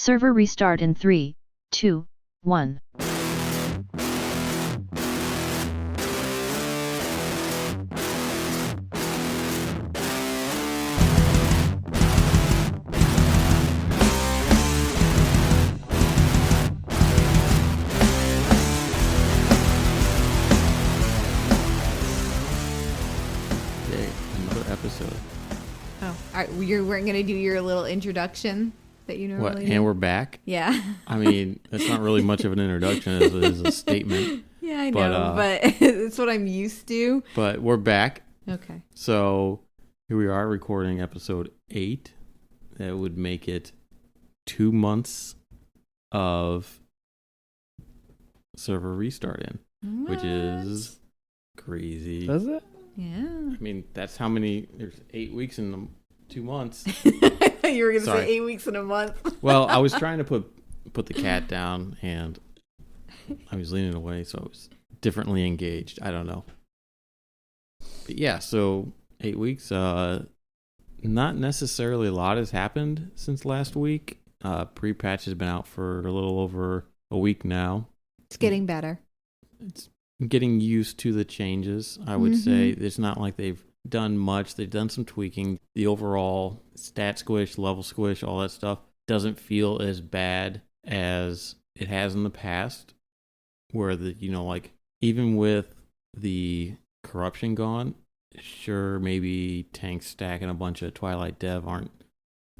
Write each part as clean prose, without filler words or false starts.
Server restart in 3, 2, 1. Episode. Oh, all right. You weren't going to do your little introduction that you normally do? And we're back? Yeah. I mean, that's not really much of an introduction as it is a statement. Yeah, I know, but it's what I'm used to. But we're back. Okay. So here we are recording episode 8. That would make it 2 months of server restarting, which is crazy. Does it? Yeah. I mean, that's how many. There's 8 weeks in 2 months. You were going to say 8 weeks in a month. Well, I was trying to put the cat down, and I was leaning away, so I was differently engaged. I don't know. But yeah, so 8 weeks. Not necessarily a lot has happened since last week. Pre-patch has been out for a little over a week now. It's getting better. It's getting used to the changes, I would say. It's not like they've done much. They've done some tweaking. The overall stat squish, level squish, all that stuff doesn't feel as bad as it has in the past, where even with the corruption gone, sure, maybe tanks stacking a bunch of Twilight Dev aren't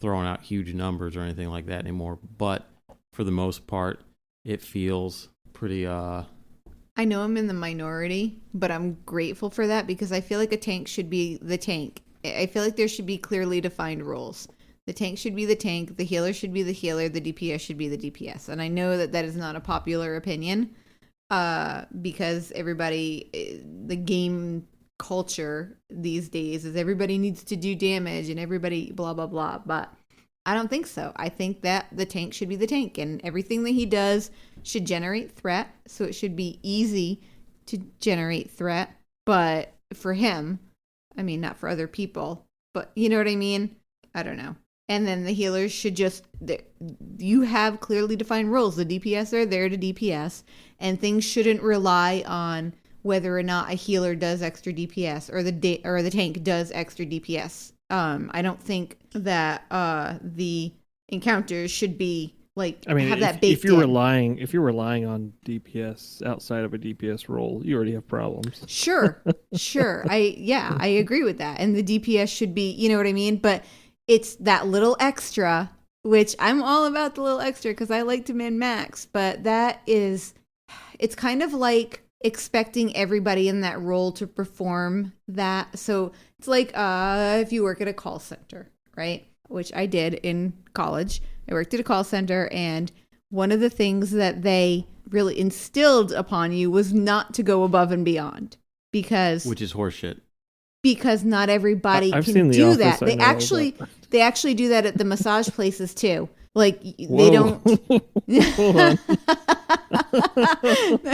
throwing out huge numbers or anything like that anymore, but for the most part, it feels pretty I know I'm in the minority, but I'm grateful for that because I feel like a tank should be the tank. I feel like there should be clearly defined roles. The tank should be the tank, the healer should be the healer, the DPS should be the DPS. And I know that that is not a popular opinion because the game culture these days is everybody needs to do damage and everybody blah, blah, blah. But I don't think so. I think that the tank should be the tank, and everything that he does should generate threat, so it should be easy to generate threat. But for him, I mean, not for other people, but you know what I mean? I don't know. And then the healers should you have clearly defined roles. The DPS are there to DPS, and things shouldn't rely on whether or not a healer does extra DPS or the tank does extra DPS. I don't think that the encounters should be have that baked if you're relying on DPS outside of a DPS role, you already have problems. Sure. I agree with that. And the DPS should be, you know what I mean? But it's that little extra, which I'm all about the little extra because I like to min-max, but it's kind of like expecting everybody in that role to perform that. So it's like if you work at a call center, right? Which I did in college. I worked at a call center, and one of the things that they really instilled upon you was not to go above and beyond which is horseshit. Because not everybody can do that. They actually do that at the massage places too. Like they don't. Hold on.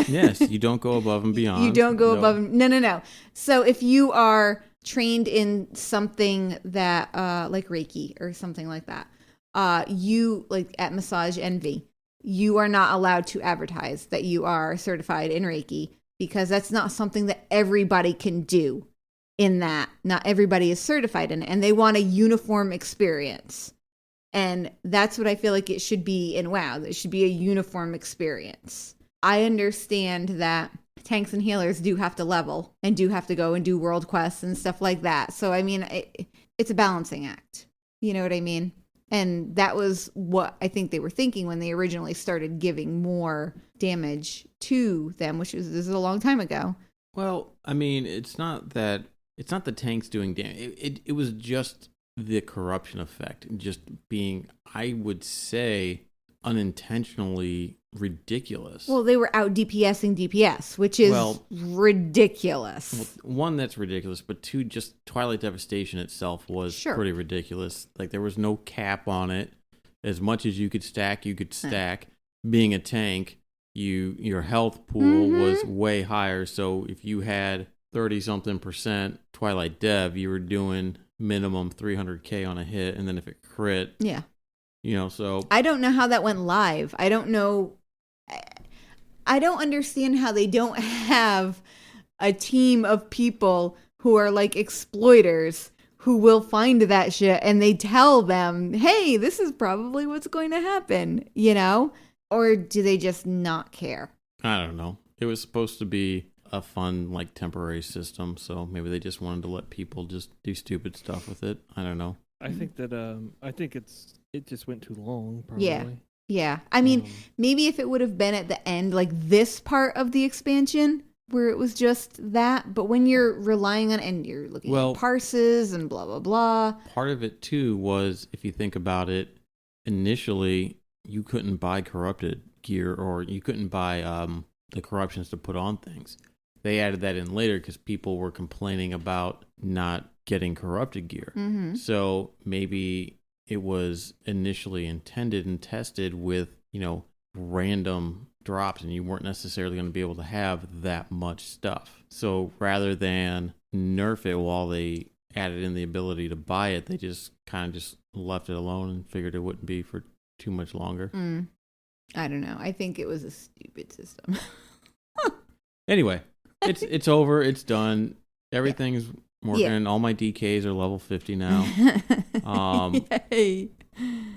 Yes, you don't go above and beyond. You don't go above. No. So if you are trained in something that, like Reiki or something like that, you like at Massage Envy, you are not allowed to advertise that you are certified in Reiki because that's not something that everybody can do. In that, not everybody is certified in it, and they want a uniform experience. And that's what I feel like it should be in WoW. It should be a uniform experience. I understand that tanks and healers do have to level and do have to go and do world quests and stuff like that. So, I mean, it's a balancing act. You know what I mean? And that was what I think they were thinking when they originally started giving more damage to them, this is a long time ago. Well, I mean, it's not the tanks doing damage. It was just the corruption effect, just being, I would say, unintentionally ridiculous. Well, they were out DPSing DPS, which is ridiculous. One, that's ridiculous, but two, just Twilight Devastation itself was pretty ridiculous. Like, there was no cap on it. As much as you could stack, you could stack. Being a tank, your health pool was way higher, so if you had 30-something% Twilight Dev, you were doing minimum 300k on a hit, and then if it crit, So I don't know how that went live. I don't know. I don't understand how they don't have a team of people who are like exploiters who will find that shit and they tell them, hey, this is probably what's going to happen, Or do they just not care? I don't know. It was supposed to be a fun, like, temporary system, so maybe they just wanted to let people just do stupid stuff with it. I don't know. I think that it just went too long. Probably. Yeah. I mean, maybe if it would have been at the end, like this part of the expansion, where it was just that. But when you're relying on, and you're looking at parses and blah, blah, blah. Part of it, too, was, if you think about it, initially, you couldn't buy corrupted gear, or you couldn't buy the corruptions to put on things. They added that in later because people were complaining about not getting corrupted gear. Mm-hmm. So maybe it was initially intended and tested with, random drops, and you weren't necessarily going to be able to have that much stuff. So rather than nerf it while they added in the ability to buy it, they just kind of just left it alone and figured it wouldn't be for too much longer. I don't know. I think it was a stupid system. Anyway, it's over. It's done. Everything's working. Yeah. All my DKs are level 50 now. Yay.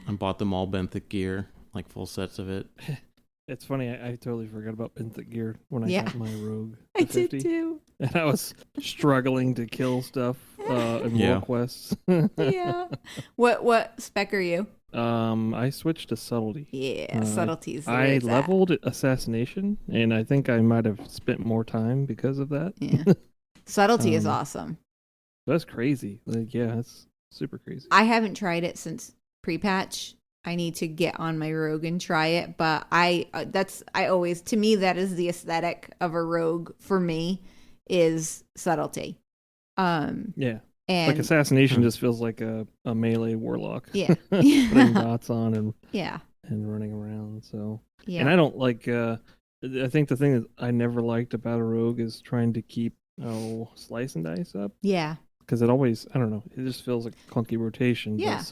I bought them all benthic gear, like full sets of it. It's funny. I totally forgot about benthic gear when I got my rogue. I to 50. did too. And I was struggling to kill stuff in war quests. Yeah. What spec are you? I switched to subtlety. Yeah, subtleties. I leveled assassination, and I think I might have spent more time because of that. Yeah. Subtlety is awesome. That's crazy. Like, yeah, that's super crazy. I haven't tried it since pre-patch. I need to get on my rogue and try it, but to me, that is the aesthetic of a rogue for me, is subtlety. Yeah. And like assassination just feels like a melee warlock. Yeah. Putting dots on and running around. So yeah. And I don't like I think the thing that I never liked about a rogue is trying to keep slice and dice up. Yeah. Because it always, I don't know, it just feels like a clunky rotation. Yeah. But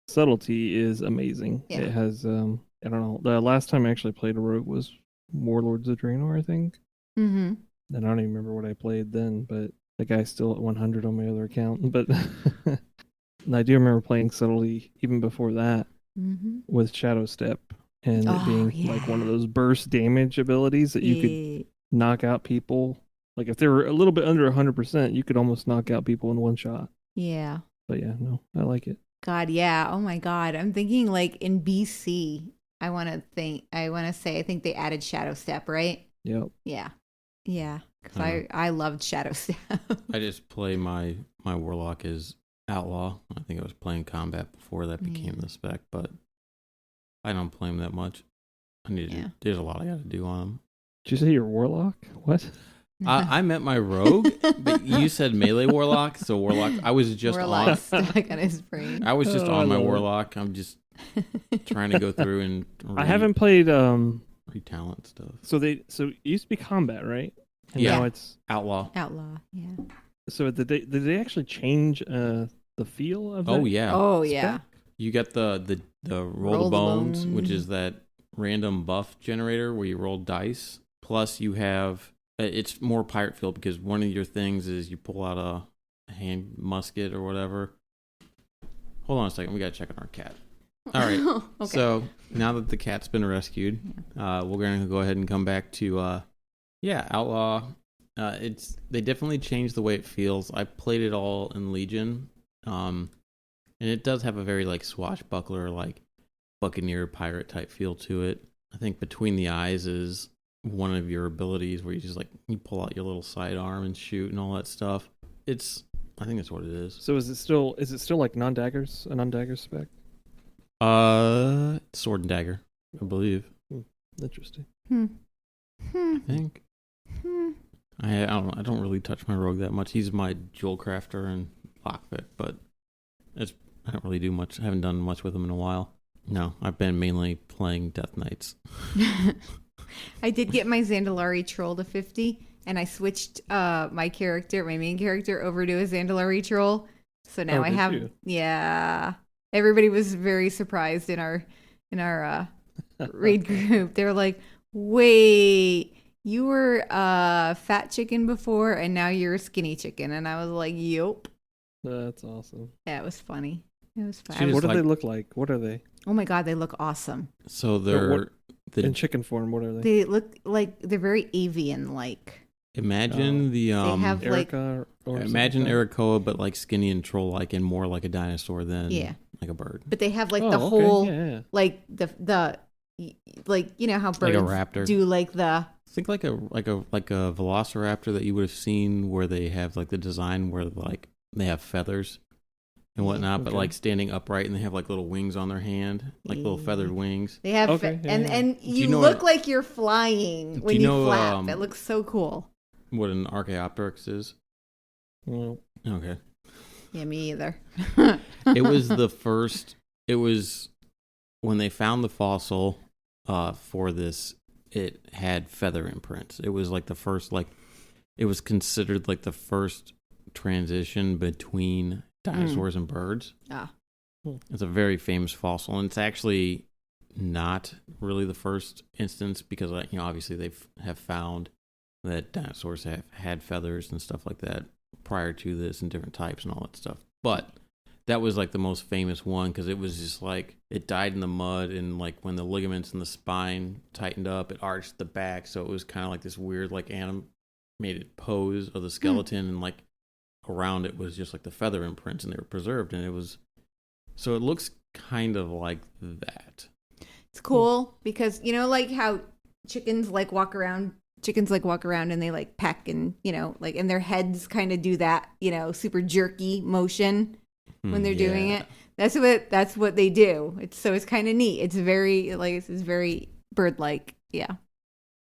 subtlety is amazing. Yeah. It has I don't know. The last time I actually played a rogue was Warlords of Draenor, I think. Mm-hmm. And I don't even remember what I played then, but the guy's still at 100 on my other account. But and I do remember playing subtlety even before that with Shadow Step, and it being like one of those burst damage abilities that you could knock out people. Like if they were a little bit under 100%, you could almost knock out people in one shot. Yeah. But yeah, no, I like it. God, yeah. Oh my God. I'm thinking like in BC, I think they added Shadow Step, right? Yep. Yeah. Yeah. Because I loved Shadow Step. I just play my warlock as outlaw. I think I was playing combat before that became the spec, but I don't play him that much. There's a lot I got to do on him. Did you say you're warlock? What? I meant my rogue, but you said melee warlock, so warlock. I was just warlock stuck on his brain. I was just on my warlock. I'm just trying to go through and I haven't played retalent stuff. So it used to be combat, right? And yeah. Now it's outlaw. Yeah. So did they actually change the feel of that? Oh yeah. Oh yeah. You get the roll the bones, which is that random buff generator where you roll dice. Plus you have it's more pirate feel because one of your things is you pull out a hand musket or whatever. Hold on a second, we gotta check on our cat. All right. Okay. So now that the cat's been rescued, we're gonna go ahead and come back to outlaw. They definitely changed the way it feels. I played it all in Legion, and it does have a very like swashbuckler, like buccaneer pirate type feel to it. I think Between the Eyes is one of your abilities where you just like you pull out your little sidearm and shoot and all that stuff. I think that's what it is. So is it still like non-daggers, a non-dagger spec? Sword and dagger, I believe. Interesting. I think. I don't know. I don't really touch my rogue that much. He's my jewel crafter and lockpick, but I don't really do much. I haven't done much with him in a while. No, I've been mainly playing Death Knights. I did get my Zandalari troll to 50, and I switched my main character, over to a Zandalari troll. So now I have, Everybody was very surprised in our raid group. They were like, "Wait, you were a fat chicken before, and now you're a skinny chicken." And I was like, "Yup." That's awesome. Yeah, it was funny. It was She fun. was What do like- they look like? What are they? Oh my god, they look awesome. So what- they're In chicken form, what are they? They look like they're very avian-like. imagine the They have like Erica or imagine something like Ericoa, but like skinny and troll-like, and more like a dinosaur than Yeah. like a bird, but they have like that? the Oh, whole okay, yeah. like the like you know how like birds a raptor. do like the Think like a velociraptor that you would have seen where they have like the design where like they have feathers and whatnot, but Okay. like standing upright and they have like little wings on their hand, like little feathered wings. they have Okay, yeah, yeah. and Do you you know look what- like you're flying when you you, know, flap. It looks so cool. What an Archaeopteryx is? Well, Okay. Yeah, me either. It was the first. It was when they found the fossil for this. It had feather imprints. It was like the first, like it was considered like the first transition between dinosaurs and birds. Ah. It's a very famous fossil, and it's actually not really the first instance because obviously they have found that dinosaurs have had feathers and stuff like that prior to this and different types and all that stuff. But that was like the most famous one because it was just like it died in the mud, and like when the ligaments in the spine tightened up, it arched the back, so it was kind of like this weird like animated pose of the skeleton, and like around it was just like the feather imprints, and they were preserved, and it was so it looks kind of like that. It's cool because you know like how chickens like walk around and they like peck and like and their heads kind of do that super jerky motion when they're doing Yeah. it. That's what they do. It's kind of neat. It's very like it's very bird like. Yeah,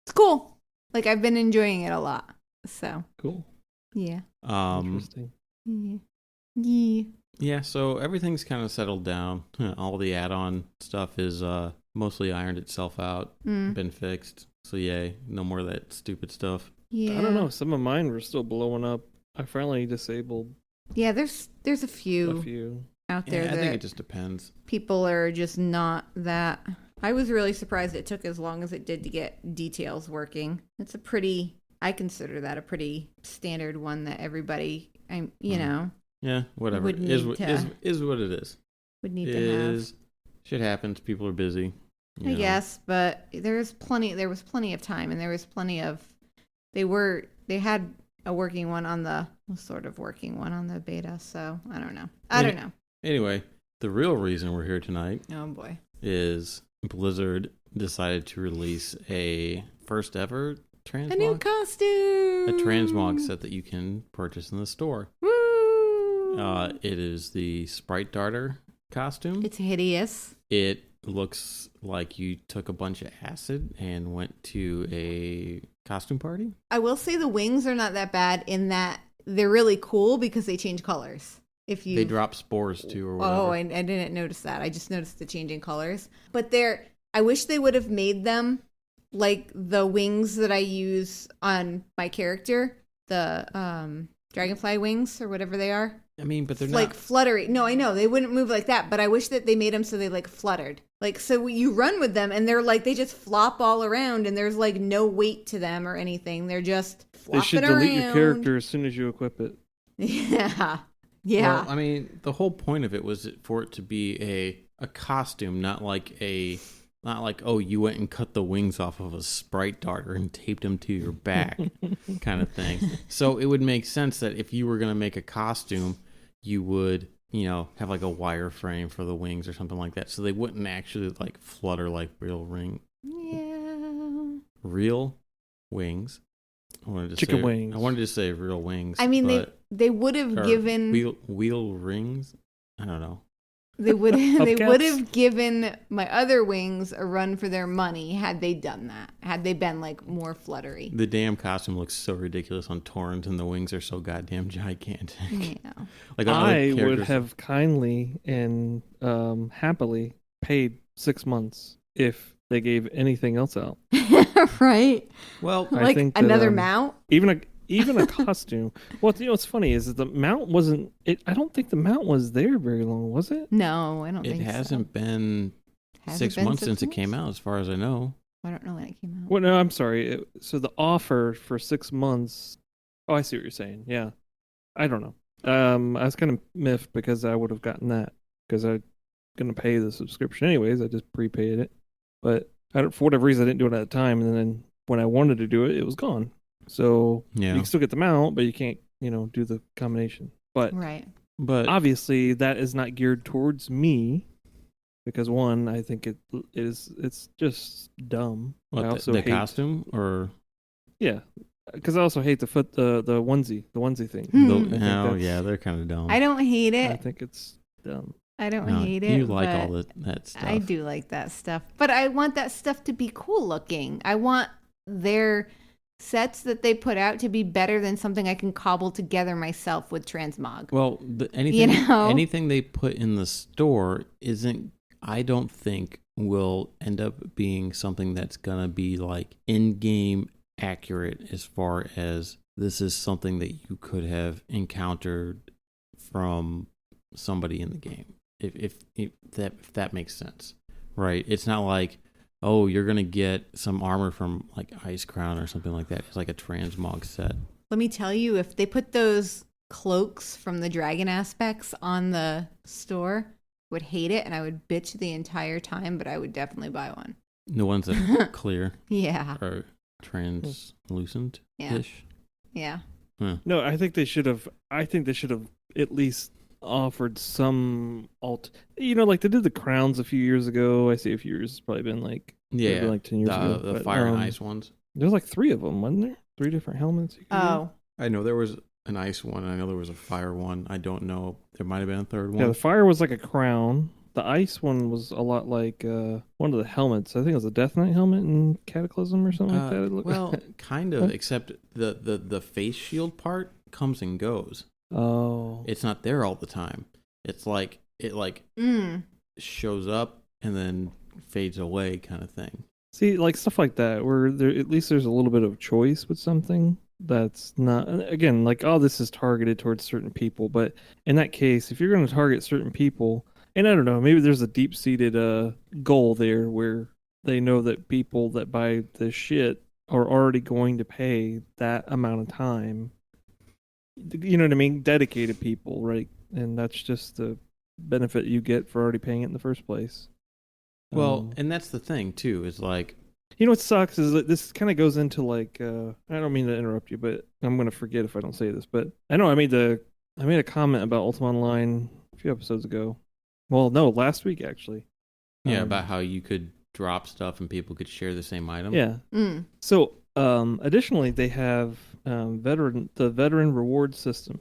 it's cool. Like I've been enjoying it a lot. So cool. yeah. Interesting. Yeah. Yeah, so everything's kind of settled down. All the add-on stuff is mostly ironed itself out, been fixed. So yay, no more of that stupid stuff. Yeah. I don't know. Some of mine were still blowing up. I finally disabled Yeah, there's a a few few. out there Yeah, I that think it just depends. people are just not that. I was really surprised it took as long as it did to get details working. It's I consider that a pretty standard one that everybody, Yeah, whatever. Would Is need what to- is what it is. would need to have. Is shit happens. People are busy. you I know. guess, but there was plenty of time, and there was plenty of. They had a working one on the sort of working one on the beta. So I don't know. I don't know. Anyway, the real reason we're here tonight Oh boy. is Blizzard decided to release a first ever A new transmog, costume. a transmog set that you can purchase in the store. Woo! It is the Sprite Darter costume. It's hideous. It looks like you took a bunch of acid and went to a costume party. I will say the wings are not that bad in that they're really cool because they change colors. If you They drop spores too, or whatever. Oh, I didn't notice that. I just noticed the changing colors. But I wish they would have made them like the wings that I use on my character, the dragonfly wings or whatever they are. I mean, but they're Like not. fluttery. No, I know they wouldn't move like that, but I wish that they made them so they like fluttered. Like so you run with them and they're like they just flop all around and there's like no weight to them or anything. They're just flopping They should around. delete your character as soon as you equip it. Yeah. Yeah. Well, I mean, the whole point of it was for it to be a costume, not like oh, you went and cut the wings off of a Sprite Darter and taped them to your back kind of thing. So it would make sense that if you were going to make a costume, you would, have like a wireframe for the wings or something like that. So they wouldn't actually like flutter like real wings. I wanted to Chicken say, wings. I wanted to say real wings. I mean, but, they would have or given wheel rings. I don't know. they would Hubcaps? have given my other wings a run for their money had they done that. Had they been like more fluttery. The damn costume looks so ridiculous on Torrent, and the wings are so goddamn gigantic. Yeah. Like on other I would characters- have kindly and happily paid 6 months if they gave anything else out. Right. Well, I Like think that, another mount. Even even a costume. Well, what's funny is that the mount wasn't. I don't think the mount was there very long, was it? No, I don't It think so. hasn't been Has it 6 been months 6 since it months? came out, as far as I know. I don't know when it came out. Well, no, I'm sorry. So the offer for 6 months. Oh, I see what you're saying. Yeah, I don't know. I was kind of miffed because I would have gotten that because I'm gonna pay the subscription anyways. I just prepaid it, but for whatever reason I didn't do it at the time, and then when I wanted to do it, it was gone. So Yeah. you can still get the mount, but you can't, do the combination. But Right. But obviously that is not geared towards me because one, I think it's just dumb. what, I also the hate, costume or yeah, because I also hate the onesie thing. Hmm. the, I think oh that's- yeah, they're kind of dumb. I don't hate I it. think it's dumb. I don't No, hate it. You like but all that stuff. I do like that stuff. But I want that stuff to be cool looking. I want their sets that they put out to be better than something I can cobble together myself with Transmog. Well, anything know? anything they put in the store isn't. I don't think will end up being something that's gonna be like in-game accurate as far as this is something that you could have encountered from somebody in the game. If that makes sense, right? It's not like, oh, you're gonna get some armor from like Ice Crown or something like that. It's like a transmog set. Let me tell you, if they put those cloaks from the dragon aspects on the store, I would hate it and I would bitch the entire time, but I would definitely buy one. The ones that are clear Yeah. or translucent ish. Yeah. No, I think they should have. I think they should have at least offered some like they did the crowns a few years ago. I say a few years. It's probably been like Yeah, like 10 years ago. the but, fire and ice ones. There's like 3 of them, wasn't there? 3 different helmets. You could get? Oh. I know there was an ice one. I know there was a fire one. I don't know. There might have been a third one. Yeah, the fire was like a crown. The ice one was a lot like one of the helmets. I think it was a Death Knight helmet in Cataclysm or something like that. It looked well, kind of, except the face shield part comes and goes. oh, It's not there all the time. It's like it shows up and then fades away, kind of thing. see, like stuff like that, where there at least there's a little bit of choice with something that's not. Again, like this is targeted towards certain people, but in that case, if you're going to target certain people, and I don't know, maybe there's a deep-seated goal there where they know that people that buy this shit are already going to pay that amount of time. You know what I mean? Dedicated people, right? And that's just the benefit you get for already paying it in the first place. Well, and that's the thing too. Is like, you know what sucks is that this kind of goes into like I don't mean to interrupt you, but I'm gonna forget if I don't say this. But I know I made a comment about Ultima Online a few episodes ago. Well, no, last week actually. yeah, about how you could drop stuff and people could share the same item. Yeah. So additionally, they have the veteran reward system.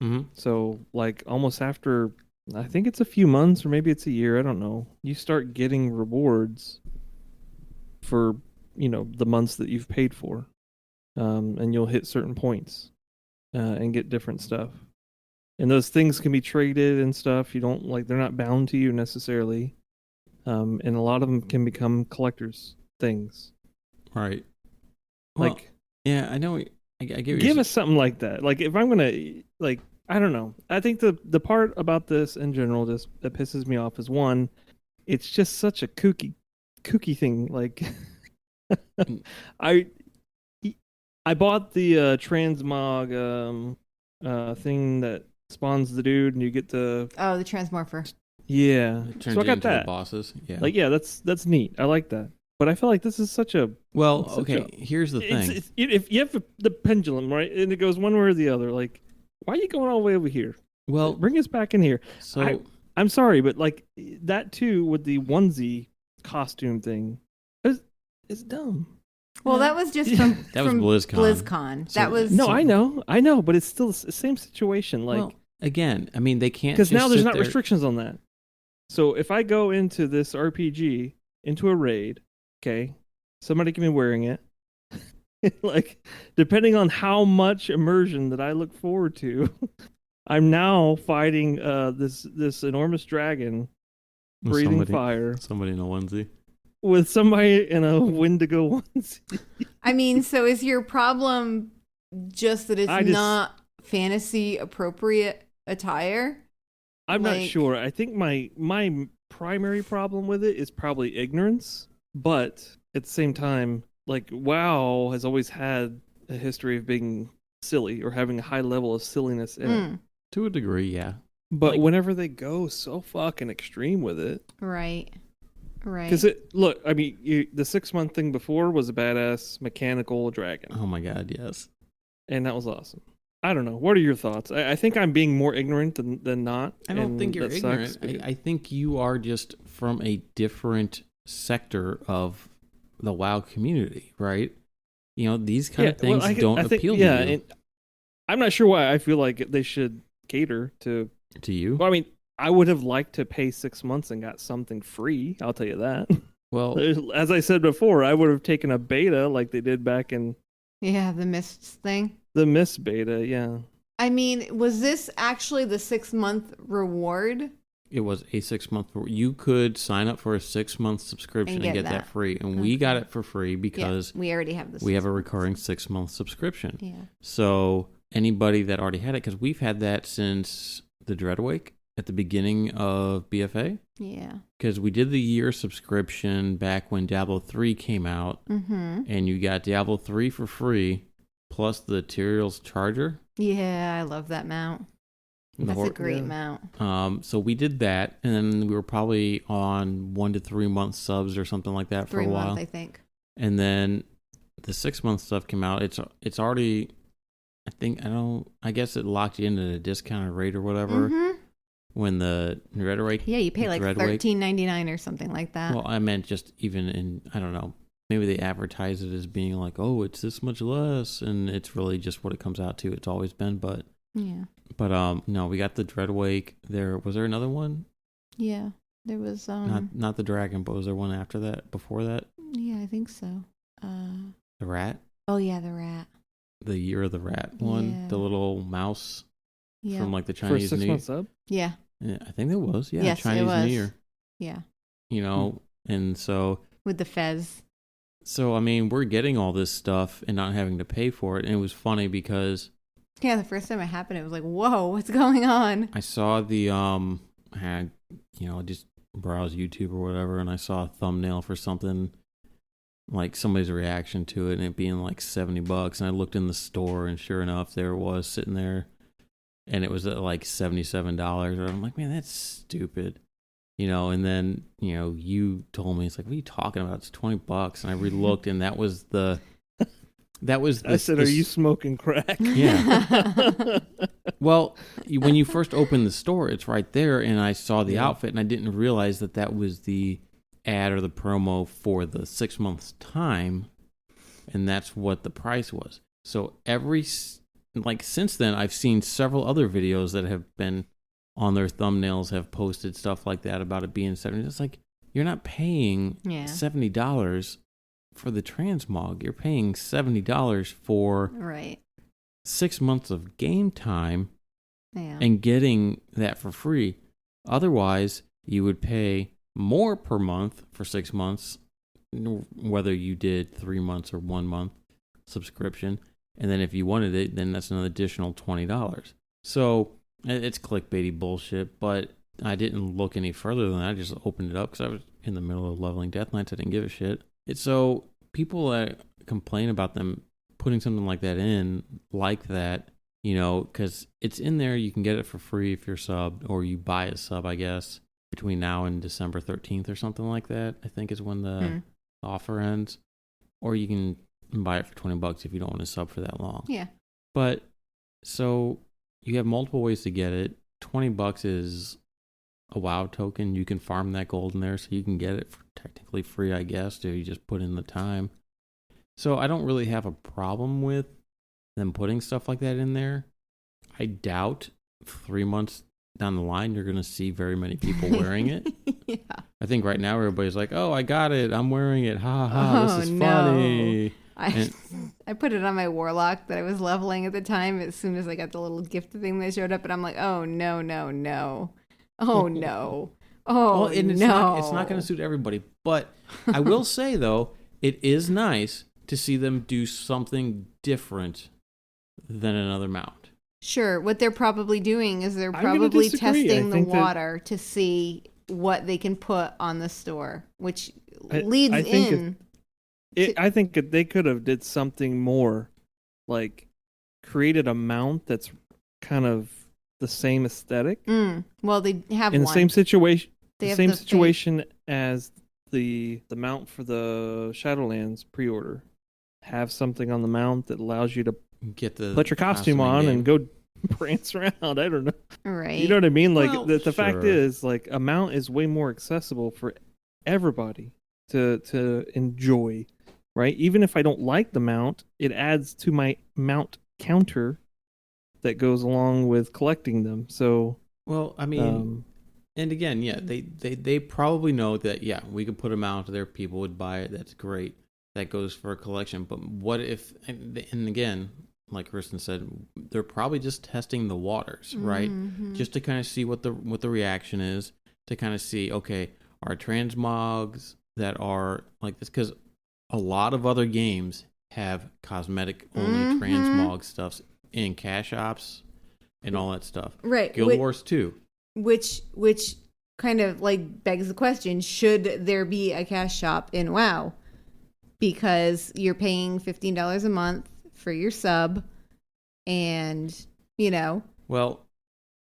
Mm-hmm. So like almost after, I think it's a few months or maybe it's a year, I don't know. You start getting rewards for, the months that you've paid for. And you'll hit certain points and get different stuff. And those things can be traded and stuff. You don't they're not bound to you necessarily. And a lot of them can become collectors things. Right. Well, Like, yeah, I know. I get what you're give us something like that. Like if I'm gonna I don't know. I think the part about this in general just that pisses me off is one, it's just such a kooky thing. Like I bought the transmog thing that spawns the dude and you get the Oh, the Transmorpher. yeah. It turns So I you got into that. the bosses. Yeah. Like yeah, that's neat. I like that. But I feel like this is such a well, it's such okay. Here's the thing. if you have the pendulum right and it goes one way or the other, like why are you going all the way over here? Well, Bring us back in here. so I'm sorry, but like that too with the onesie costume thing is dumb. Well, that was just from That was from BlizzCon. BlizzCon. So- That was No, I know, but it's still the same situation. Like well, again, I mean, they can't because just now there's sit not there- restrictions on that. So if I go into this RPG into a raid, okay, somebody can be wearing it. Like depending on how much immersion that I look forward to, I'm now fighting this enormous dragon with breathing fire Somebody in a onesie. with somebody in a Wendigo onesie. I mean, so is your problem just that it's not fantasy appropriate attire. I'm not sure. I think my primary problem with it is probably ignorance, but at the same time, like WoW has always had a history of being silly or having a high level of silliness in it. To a degree, yeah. But whenever they go so fucking extreme with it, right. Because the 6 month thing before was a badass mechanical dragon. Oh my god, yes. And that was awesome. I don't know. What are your thoughts? I think I'm being more ignorant than not. I don't think you're ignorant. I think you are just from a different sector of the WoW community, right? You know, these kind of things don't appeal to you. And I'm not sure why I feel like they should cater to you. Well, I mean, I would have liked to pay 6 months and got something free. I'll tell you that. Well, as I said before, I would have taken a beta like they did back in... Yeah, the Mists thing. The Mist beta, yeah. I mean, was this actually the 6 month reward? It was a 6 month. You could sign up for a 6 month subscription and get that free, and we got it for free because we already have this. We have a recurring 6 month subscription. Yeah. So anybody that already had it, because we've had that since the Dreadwake at the beginning of BFA. Yeah. Because we did the year subscription back when Diablo 3 came out, and you got Diablo 3 for free, plus the Tyrael's Charger. Yeah, I love that mount. That's a great mount. So we did that, and then we were probably on 1 to 3 month subs or something like that for a while. 3 months, I think. And then the 6 month stuff came out. It's already, I guess it locked you into a discounted rate or whatever. When the Dreadwake, you pay like $13.99 or something like that. Well, I meant just even in, I don't know, maybe they advertise it as being like, oh, it's this much less, and it's really just what it comes out to. It's always been, but no, we got the Dreadwake. Was there another one? Yeah, there was not the dragon, but was there one after that? Before that? Yeah, I think so. The rat. Oh yeah, the rat. The Year of the Rat one, the little mouse from like the Chinese New Year. Sub? Yeah, I think there was. Yeah, yes, Chinese New Year. Yeah. You know, and so with the fez. So I mean, we're getting all this stuff and not having to pay for it, and it was funny because the first time it happened, it was like, whoa, what's going on? I saw the just browse YouTube or whatever, and I saw a thumbnail for something, like somebody's reaction to it, and it being like $70, and I looked in the store, and sure enough, there it was sitting there, and it was at like $77. And I'm like, man, that's stupid, And then you told me, it's like, what are you talking about? It's $20, and I re-looked, and that was the. I said, are you smoking crack? Yeah. Well, when you first opened the store, it's right there, and I saw the outfit, and I didn't realize that was the ad or the promo for the 6 months time, and that's what the price was. So since then, I've seen several other videos that have been on their thumbnails have posted stuff like that about it being $70. It's like, you're not paying $70 for the transmog. You're paying $70 for 6 months of game time and getting that for free. Otherwise, you would pay more per month for 6 months, whether you did 3 months or 1 month subscription. And then if you wanted it, then that's an additional $20. So it's clickbaity bullshit, but I didn't look any further than that. I just opened it up because I was in the middle of leveling Death Knights. I didn't give a shit. So people that complain about them putting something like that in, like that, because it's in there, you can get it for free if you're subbed, or you buy a sub, I guess, between now and December 13th or something like that, I think is when the offer ends. Or you can buy it for $20 if you don't want to sub for that long. Yeah. But, so you have multiple ways to get it. $20 is a WoW token. You can farm that gold in there, so you can get it for technically free, I guess, if you just put in the time. So I don't really have a problem with them putting stuff like that in there. I doubt 3 months down the line you're going to see very many people wearing it. Yeah. I think right now everybody's like, oh, I got it. I'm wearing it. Ha ha, this is funny. I put it on my Warlock that I was leveling at the time as soon as I got the little gift thing that showed up, and I'm like, oh, no. Oh, no. Oh, well, and it's not going to suit everybody. But I will say, though, it is nice to see them do something different than another mount. Sure. What they're probably doing is they're I'm gonna probably disagree. testing I the think that- water to see what they can put on the store, which I leads think in. I think that they could have did something more, like created a mount that's kind of the same aesthetic Well, they have in the one. same situation. They The have same the situation as the mount for the Shadowlands pre-order. Have something on the mount that allows you to Get the put your costume on and go prance around. I don't know. Right. You know what I mean? Like Well, the fact sure. is, like a mount is way more accessible for everybody to enjoy, right? Even if I don't like the mount, it adds to my mount counter that goes along with collecting them. So, Well, I mean, and again, yeah, they probably know that, yeah, we could put a mount there, people would buy it, that's great. That goes for a collection. But what if, and again, like Kristen said, they're probably just testing the waters, right? Just to kind of see what the reaction is, to kind of see, okay, are transmogs that are like this, because a lot of other games have cosmetic only transmog stuffs in cash shops and all that stuff. Right. Guild Wars 2. Which kind of like begs the question, should there be a cash shop in WoW? Because you're paying $15 a month for your sub, and Well,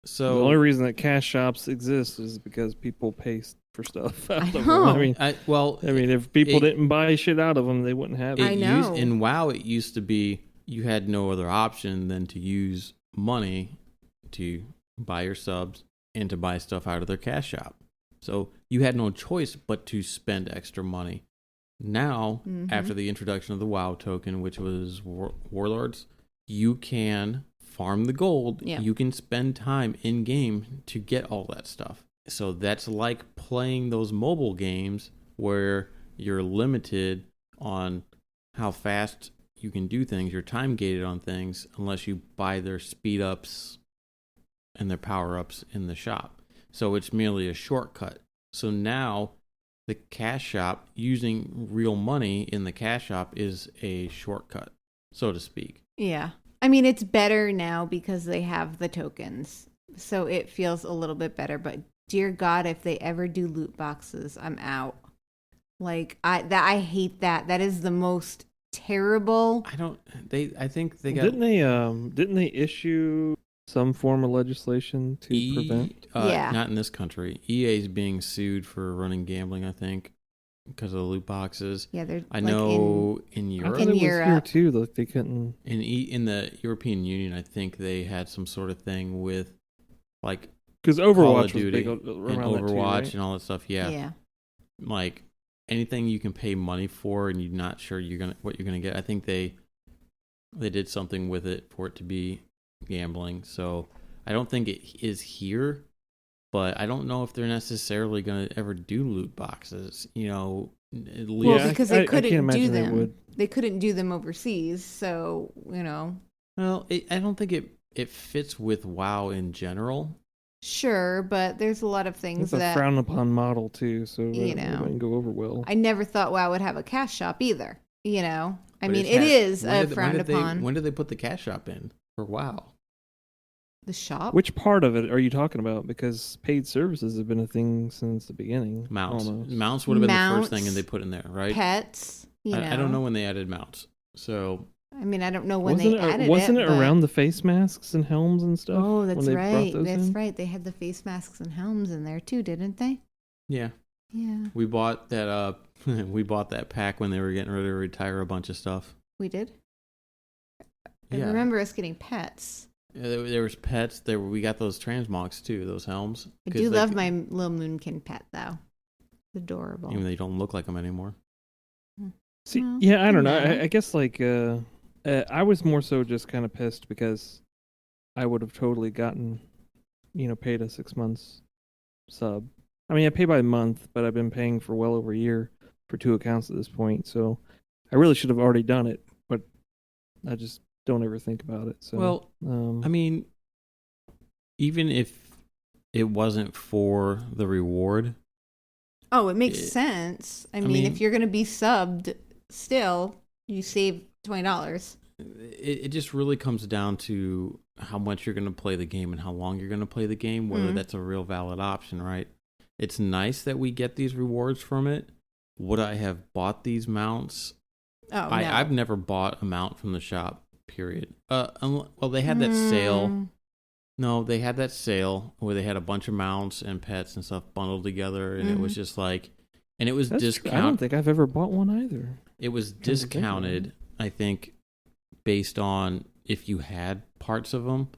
so the only reason that cash shops exist is because people pay for stuff out I of them. know. I mean, if people it- didn't buy shit out of them, they wouldn't have it. I know. In WoW, it used to be you had no other option than to use money to buy your subs and to buy stuff out of their cash shop. So you had no choice but to spend extra money. Now, after the introduction of the WoW token, which was Warlords, you can farm the gold. Yeah. You can spend time in game to get all that stuff. So that's like playing those mobile games where you're limited on how fast you can do things. You're time gated on things unless you buy their speed ups and their power ups in the shop. So it's merely a shortcut. So now the cash shop, using real money in the cash shop, is a shortcut, so to speak. Yeah. I mean, it's better now because they have the tokens. So it feels a little bit better. But dear God, if they ever do loot boxes, I'm out. Like, I hate that. That is the most terrible. I think they got... Didn't they issue some form of legislation to prevent? Yeah. Not in this country. EA is being sued for running gambling, I think, because of the loot boxes. Yeah, they're I like know in I Europe... thought it was here Europe. too. Like they couldn't. In the European Union, I think they had some sort of thing with, like, Because Call Overwatch of was Duty big around and that too, Overwatch right? and all that stuff. Yeah. Like anything you can pay money for and you're not sure what you're gonna get. I think they did something with it for it to be gambling. So I don't think it is here, but I don't know if they're necessarily gonna ever do loot boxes. At Well, least, because I they can't couldn't do imagine they them. would. They couldn't do them overseas. So, well, I don't think it fits with WoW in general. sure. But there's a lot of things It's a that frowned upon model too, so You it know. wouldn't go over well. I never thought WoW would have a cash shop either. I But mean, it's it had- is when a did- frowned upon. When did they put the cash shop in for WoW? The shop? Which part of it are you talking about? Because paid services have been a thing since the beginning. Mounts. almost. Mounts would have been the first thing Mounts, they put in there, right? Pets? I don't know when they added mounts. So I mean, I don't know when Wasn't they added wasn't it but- around the face masks and helms and stuff? Oh, when that's they brought right. those That's in? right. They had the face masks and helms in there too, didn't they? yeah, Yeah, we bought that. We bought that pack when they were getting ready to retire a bunch of stuff. we did. I Yeah, remember us getting pets. Yeah, there was pets. We got those transmogs too. Those helms. I 'Cause do they- love my little moonkin pet though. It's adorable. Even though they don't look like them anymore. See, Well, yeah, I don't know. doesn't matter. I guess like I was more so just kind of pissed because I would have totally gotten, paid a 6 months sub. I mean, I pay by the month, but I've been paying for well over a year for 2 accounts at this point. So I really should have already done it, but I just don't ever think about it. So Well, I mean, even if it wasn't for the reward, Oh, it makes It- sense. I I mean, mean- if you're going to be subbed, still you save $20. it just really comes down to how much you're going to play the game and how long you're going to play the game, whether that's a real valid option, right? It's nice that we get these rewards from it. Would I have bought these mounts? Oh, no. I've never bought a mount from the shop, period. Well, they had that sale. No, they had that sale where they had a bunch of mounts and pets and stuff bundled together, and it was just like, and it was discounted. I don't think I've ever bought one either. It was discounted, I think, based on if you had parts of them.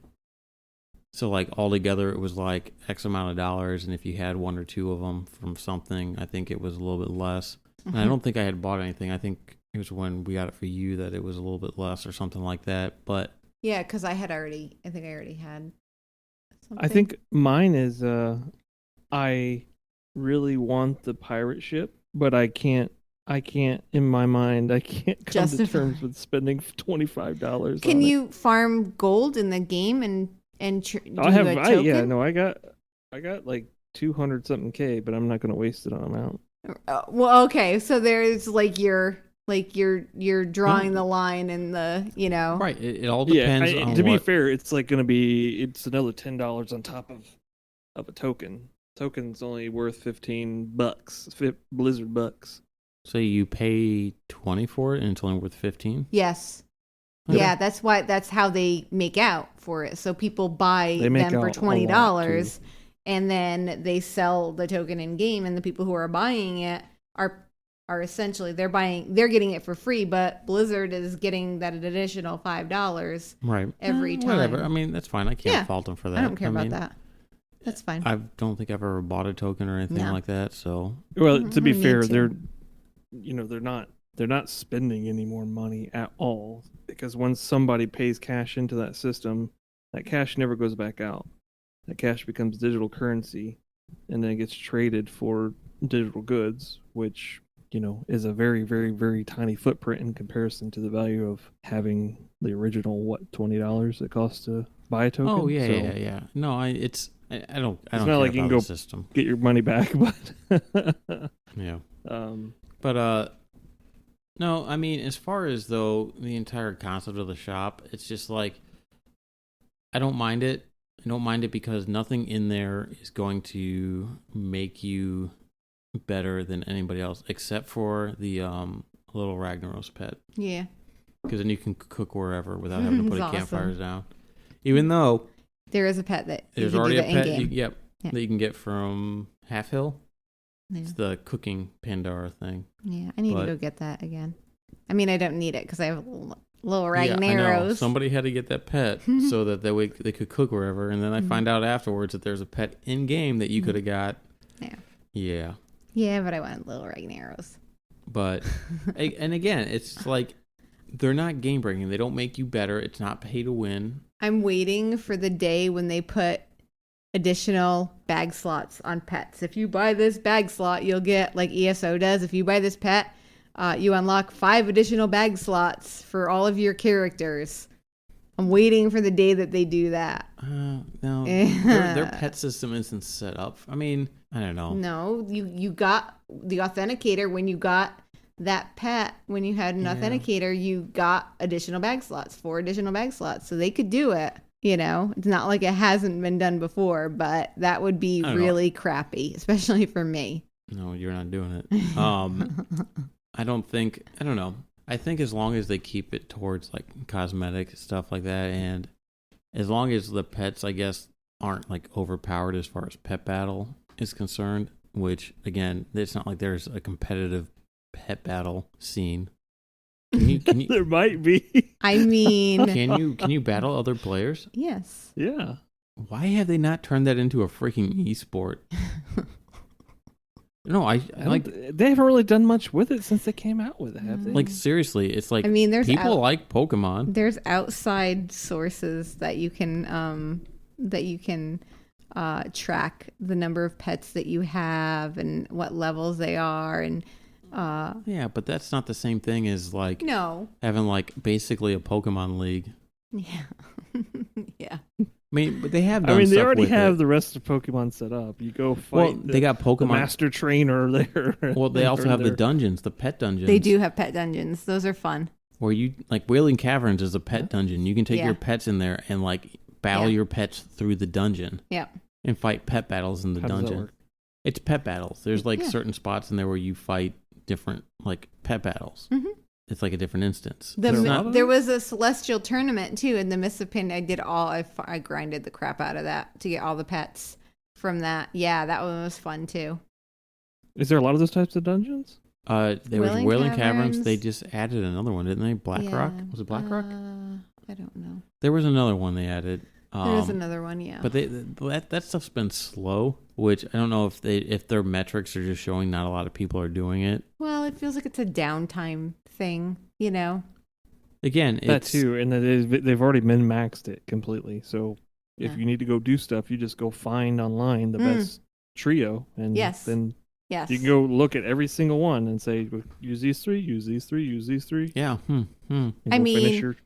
So, like, altogether, it was like X amount of dollars, and if you had one or two of them from something, I think it was a little bit less. And I don't think I had bought anything. I think it was when we got it for you that it was a little bit less or something like that. But yeah, because I already had something. I think mine is I really want the pirate ship, but I can't in my mind I can't come to terms with spending $25. Can you farm gold in the game and do I have a token? I got like 200 something K, but I'm not going to waste it on a mount. Well, okay, so there's you're drawing the line and the right. It all depends. Yeah, on to be fair, it's like going to be another $10 on top of a token. Token's only worth $15, Blizzard bucks. So you pay 20 for it, and it's only worth 15. Yes. Okay. Yeah, that's how they make out for it. So people buy them for $20, and then they sell the token in game, and the people who are buying it are essentially they're getting it for free, but Blizzard is getting that additional $5 right every time. Whatever. I mean, that's fine. I can't fault them for that. I don't care about that. That's fine. I don't think I've ever bought a token or anything like that. So well, to be fair, they're not spending any more money at all, because once somebody pays cash into that system, that cash never goes back out. That cash becomes digital currency, and then it gets traded for digital goods, which is a very, very, very tiny footprint in comparison to the value of having the original $20 it costs to buy a token. Oh yeah. No, I don't. I don't it's not care like you can about go the system. Get your money back, but yeah. But no, I mean, as far as though the entire concept of the shop, it's just like I don't mind it. I don't mind it because nothing in there is going to make you better than anybody else, except for the little Ragnaros pet. Yeah. Because then you can cook wherever without having to put awesome. campfires down. Even though there is a pet that there's you can already do a pet, in-game. that you can get from Half Hill. Yeah. It's the cooking Pandora thing. Yeah, I need to go get that again. I mean, I don't need it because I have little Ragnaros. Yeah, I know. Somebody had to get that pet so that way they could cook wherever. And then I find out afterwards that there's a pet in game that you could have got. Yeah. Yeah. Yeah, but I wanted little Ragnaros. But, and again, it's like they're not game breaking. They don't make you better. It's not pay to win. I'm waiting for the day when they put additional bag slots on pets. If you buy this bag slot, you'll get, like ESO does, if you buy this pet, you unlock 5 additional bag slots for all of your characters. I'm waiting for the day that they do that. No, their pet system isn't set up. I mean, I don't know. No, you got the authenticator when you got that pet. When you had an authenticator, you got additional bag slots, 4 additional bag slots. So they could do it. It's not like it hasn't been done before, but that would be really crappy, especially for me. No, you're not doing it. I don't know. I think as long as they keep it towards like cosmetic stuff like that, and as long as the pets, I guess, aren't like overpowered as far as pet battle is concerned, which again, it's not like there's a competitive pet battle scene. Can you there might be. I mean, can you battle other players? Yes. Yeah. Why have they not turned that into a freaking esport? No, I like. They haven't really done much with it since they came out with it, have they? Like seriously, it's like there's people like Pokemon. There's outside sources that you can track the number of pets that you have and what levels they are, and yeah, but that's not the same thing as like having like basically a Pokemon League. Yeah. Yeah. I mean, but they have done they stuff already with have it. the rest of Pokemon set up. You go fight. Well, they got Pokemon the master trainer there. Well, they also have the dungeons, the pet dungeons. They do have pet dungeons. Those are fun. Where you like Wailing Caverns is a pet dungeon. You can take Yeah. your pets in there and like battle your pets through the dungeon. Yeah. And fight pet battles in the How does that dungeon. work? It's pet battles. There's like Yeah. certain spots in there where you fight different like pet battles. Mhm. It's like a different instance. The It's mi- not- there was a celestial tournament too in the Mississippi. I grinded the crap out of that to get all the pets from that. Yeah, that one was fun too. Is there a lot of those types of dungeons? there was Wailing Wailing Caverns. Caverns. They just added another one, didn't they? Black Yeah. Rock? Was it Black Rock? I don't know. There was another one they added. There was another one, yeah. But that stuff's been slow, which I don't know if their metrics are just showing not a lot of people are doing it. Well, it feels like it's a downtime thing, you know. Again, That it's too, and they've already min-maxed it completely. So if Yeah. you need to go do stuff, you just go find online the best trio, and Yes. then Yes. you can go look at every single one and say, use these three, use these three, use these three. yeah. And I go mean, finish your...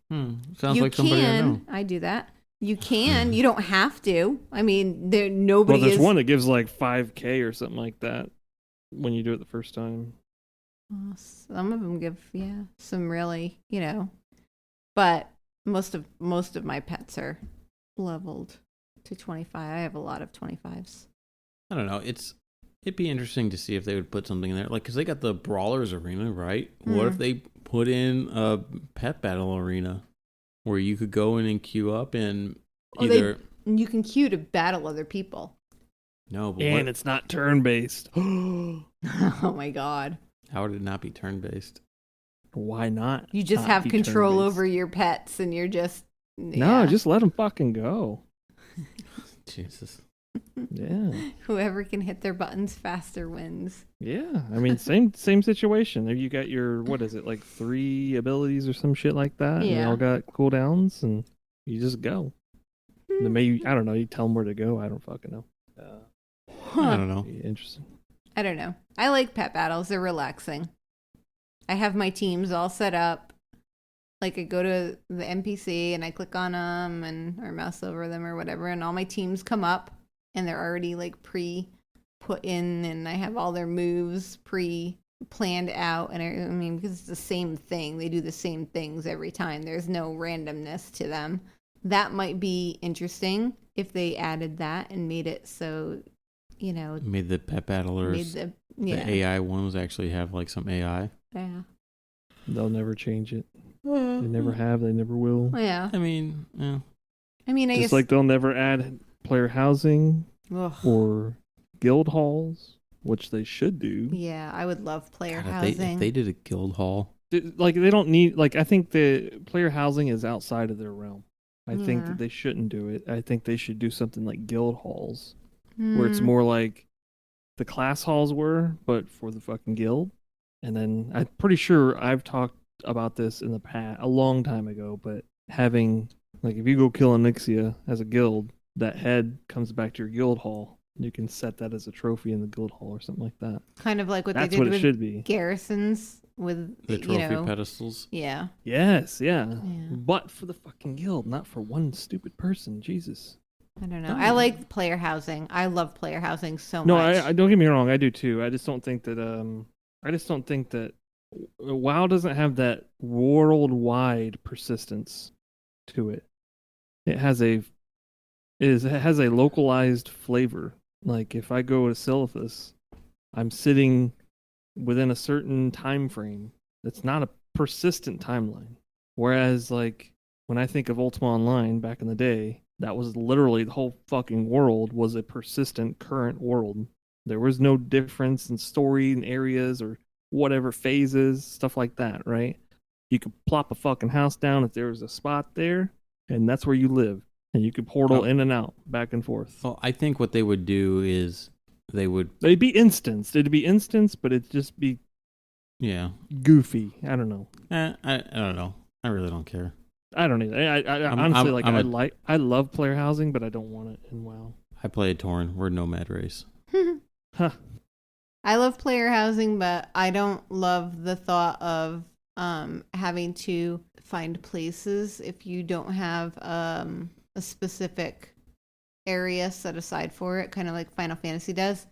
Sounds you like somebody I know. can. I do that. You can. You don't have to. I mean, nobody Well, there's is. one that gives like 5K or something like that when you do it the first time. Well, some of them give, some really, but most of my pets are leveled to 25. I have a lot of 25s. I don't know. It'd be interesting to see if they would put something in there, like because they got the Brawlers Arena, right? What if they put in a pet battle arena where you could go in and queue up and either You can queue to battle other people. no, but And it's not turn-based. Oh my god. how would it not be turn based? Why not? You just not have be control turn-based? over your pets and you're just No, just let them fucking go. Jesus. Yeah. whoever can hit their buttons faster wins. Yeah, I mean, same situation. There you got your, what is it, like 3 abilities or some shit like that. And they Yeah. all got cooldowns, and you just go. Then maybe, I don't know, you tell them where to go. I don't fucking know. I don't know. Be interesting. I don't know. I like pet battles. They're relaxing. I have my teams all set up. Like I go to the NPC and I click on them or mouse over them or whatever, and all my teams come up and they're already like put in, and I have all their moves planned out. And I mean, because it's the same thing, they do the same things every time. There's no randomness to them. That might be interesting if they added that and made it so, Made the pet battlers, the AI ones actually have like some AI. Yeah. They'll never change it. They never have. They never will. Yeah. I mean, yeah. I mean, I Just guess. like they'll never add player housing Ugh. or guild halls, which they should do. Yeah, I would love player God, housing. if they did a guild hall, Like they don't need. Like I think the player housing is outside of their realm. I think Yeah. that they shouldn't do it. I think they should do something like guild halls, where it's Hmm. more like the class halls were, but for the fucking guild. And then I'm pretty sure I've talked about this in the past, a long time ago, but having, like, if you go kill Onyxia as a guild, that head comes back to your guild hall. You can set that as a trophy in the guild hall or something like that. Kind of like what That's they what did it with should be. garrisons with the trophy pedestals. Yeah. Yes, yeah. Yeah. But for the fucking guild, not for one stupid person. Jesus. I don't know. I like player housing. I love player housing so No, much. I don't get me wrong, I do too. I just don't think that WoW doesn't have that worldwide persistence to it. It has a localized flavor. Like if I go to Silithus, I'm sitting within a certain time frame. It's not a persistent timeline. Whereas like when I think of Ultima Online back in the day, that was literally the whole fucking world was a persistent current world. There was no difference in story and areas or whatever phases, stuff like that, right? You could plop a fucking house down if there was a spot there, and that's where you live. And you could portal in and out, back and forth. Well, I think what they would do is They'd be instanced. It'd be instance, but it'd just be yeah. goofy. I don't know. I don't know. I really don't care. I don't either. I honestly I love player housing, but I don't want it in WoW. I play a Tauren. We're nomad race. Huh. I love player housing, but I don't love the thought of having to find places if you don't have a specific area set aside for it, kind of like Final Fantasy does.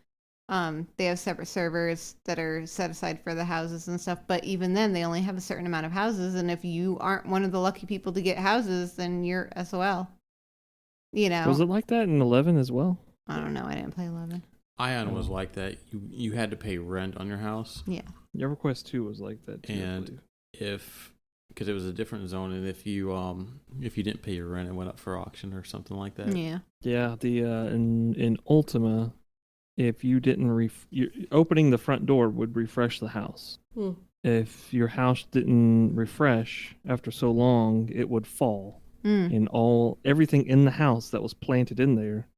They have separate servers that are set aside for the houses and stuff. But even then, they only have a certain amount of houses. And if you aren't one of the lucky people to get houses, then you're SOL. You know? Was it like that in 11 as well? I don't know. I didn't play 11. Ion was like that. You had to pay rent on your house. Yeah. EverQuest 2 was like that too. And because it was a different zone, and if you didn't pay your rent, it went up for auction or something like that. Yeah. Yeah, the in Ultima, if you didn't opening the front door would refresh the house. If your house didn't refresh after so long, it would fall. And everything in the house that was planted in there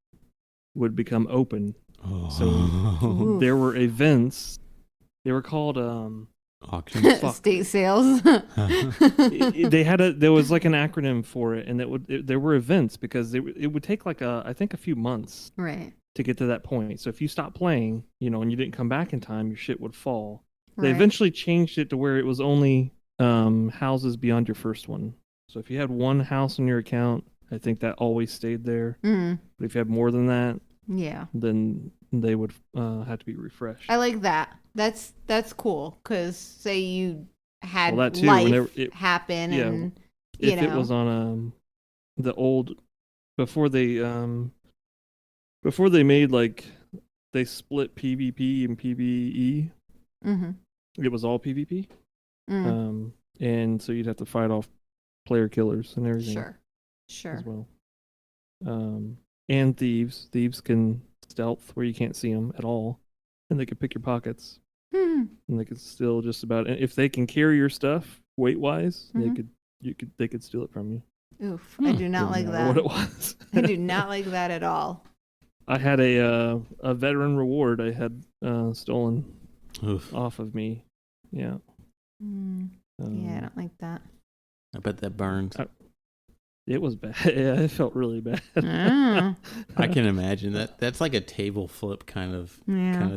would become open. Oh. So there were events. They were called auctions. State sales. There was like an acronym for it, and there were events because it would take like I think a few months Right. to get to that point. So if you stopped playing, and you didn't come back in time, your shit would fall. They Right. eventually changed it to where it was only houses beyond your first one. So if you had one house in your account, I think that always stayed there. But if you had more than that, Yeah. then they would have to be refreshed. I like that. That's cool. Because say you had Well, that too, life whenever happen, yeah, and if it was on the old before they made like they split PvP and PvE, it was all PvP. And so you'd have to fight off player killers and everything Sure. as well. And thieves can stealth where you can't see them at all, and they can pick your pockets. And they could still just about, if they can carry your stuff weight wise, they could steal it from you. Oof. I do not like Doesn't matter that. what it was. I do not like that at all. I had a veteran reward I had stolen Oof. off of me. Yeah. Yeah, I don't like that. I bet that burns. It was bad. Yeah, it felt really bad. I can imagine that. That's like a table flip kind of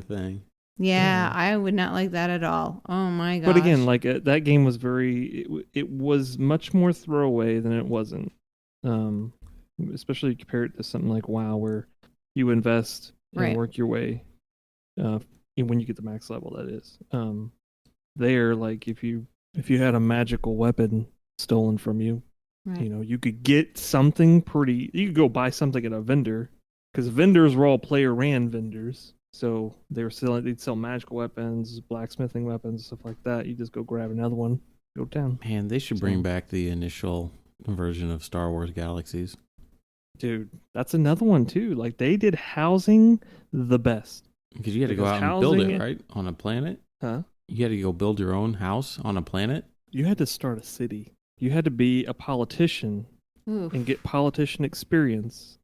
thing. Yeah, I would not like that at all. Oh my gosh. But again, like that game was it was much more throwaway than it wasn't. Especially compared to something like WoW, where you invest and work your way, when you get the max level, that is. There, like if you had a magical weapon stolen from you, you could get something you could go buy something at a vendor, because vendors were all player ran vendors. So they'd sell magical weapons, blacksmithing weapons, stuff like that. You just go grab another one, go down. Man, they should bring back the initial version of Star Wars Galaxies. Dude, that's another one too. Like they did housing the best. Because you had to go out and build it, right? On a planet? Huh? You had to go build your own house on a planet? You had to start a city. You had to be a politician and get politician experience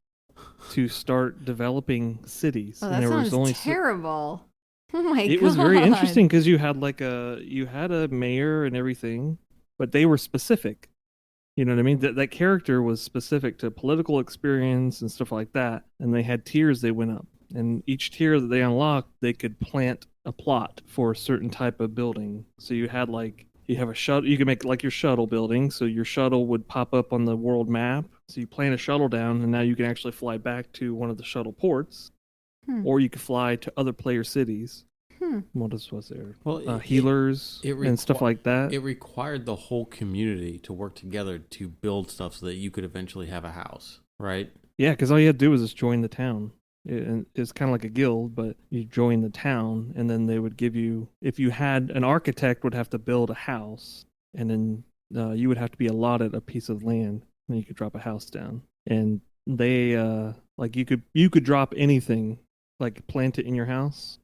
to start developing cities. Oh, and that there sounds was only terrible. Oh my god. It was very interesting because you had a mayor and everything, but they were specific. You know what I mean? That character was specific to political experience and stuff like that, and they had tiers they went up. And each tier that they unlocked, they could plant a plot for a certain type of building. So you had you have a shuttle, you could make like your shuttle building, so your shuttle would pop up on the world map. So you plant a shuttle down, and now you can actually fly back to one of the shuttle ports, or you could fly to other player cities. What else was there? Well, healers and stuff like that. It required the whole community to work together to build stuff so that you could eventually have a house, right? Yeah, because all you had to do was just join the town. It's kind of like a guild, but you join the town, and then they would give you, if you had an architect would have to build a house, and then you would have to be allotted a piece of land, and you could drop a house down. And they you could drop anything, like plant it in your house.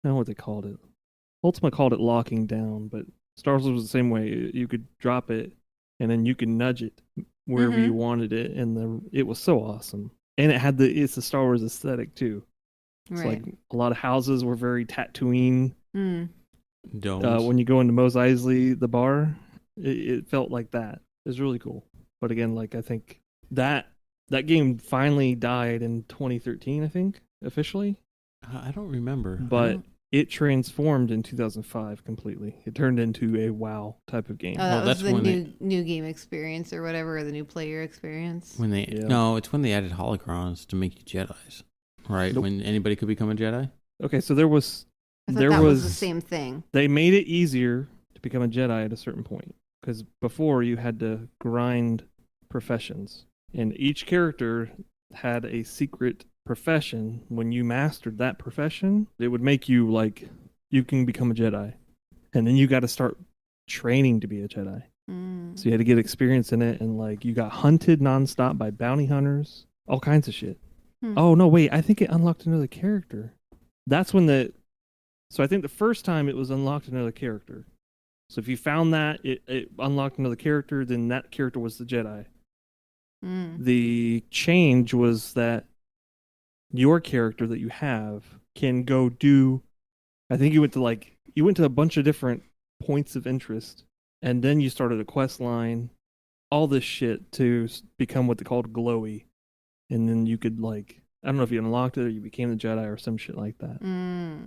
I don't know what they called it. Ultima called it locking down, but Star Wars was the same way. You could drop it, and then you can nudge it wherever you wanted it, and it was so awesome. And it's the Star Wars aesthetic too. It's like a lot of houses were very Tatooine. Domes. When you go into Mos Eisley, the bar, it felt like that. It was really cool. But again, like I think that game finally died in 2013, I think, officially. I don't remember. But it transformed in 2005 completely. It turned into a WoW type of game. Oh, that was the new game experience or whatever, or the new player experience. No, it's when they added holocrons to make you Jedis, right? Nope. When anybody could become a Jedi. Okay, so there was I thought there that was the was same thing. they made it easier to become a Jedi at a certain point because before you had to grind professions, and each character had a secret profession. When you mastered that profession, it would make you like you can become a Jedi, and then you got to start training to be a Jedi. So you had to get experience in it, and like you got hunted nonstop by bounty hunters, all kinds of shit. Oh no, wait, I think it unlocked another character. That's when so I think the first time it was unlocked another character. So if you found that, it unlocked another character, then that character was the Jedi. The change was that your character that you have can go do, I think you went to a bunch of different points of interest, and then you started a quest line, all this shit to become what they called glowy. And then you could like, I don't know if you unlocked it or you became the Jedi or some shit like that.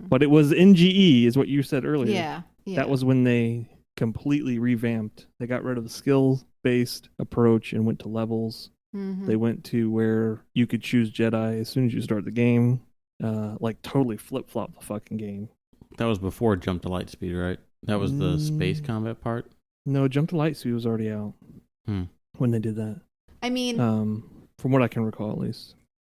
But it was NGE is what you said earlier. Yeah. That was when they completely revamped. They got rid of the skill-based approach and went to levels. They went to where you could choose Jedi as soon as you start the game. Like totally flip-flop the fucking game. That was before Jump to Lightspeed, right? That was the space combat part? No, Jump to Lightspeed was already out when they did that. I mean, from what I can recall, at least.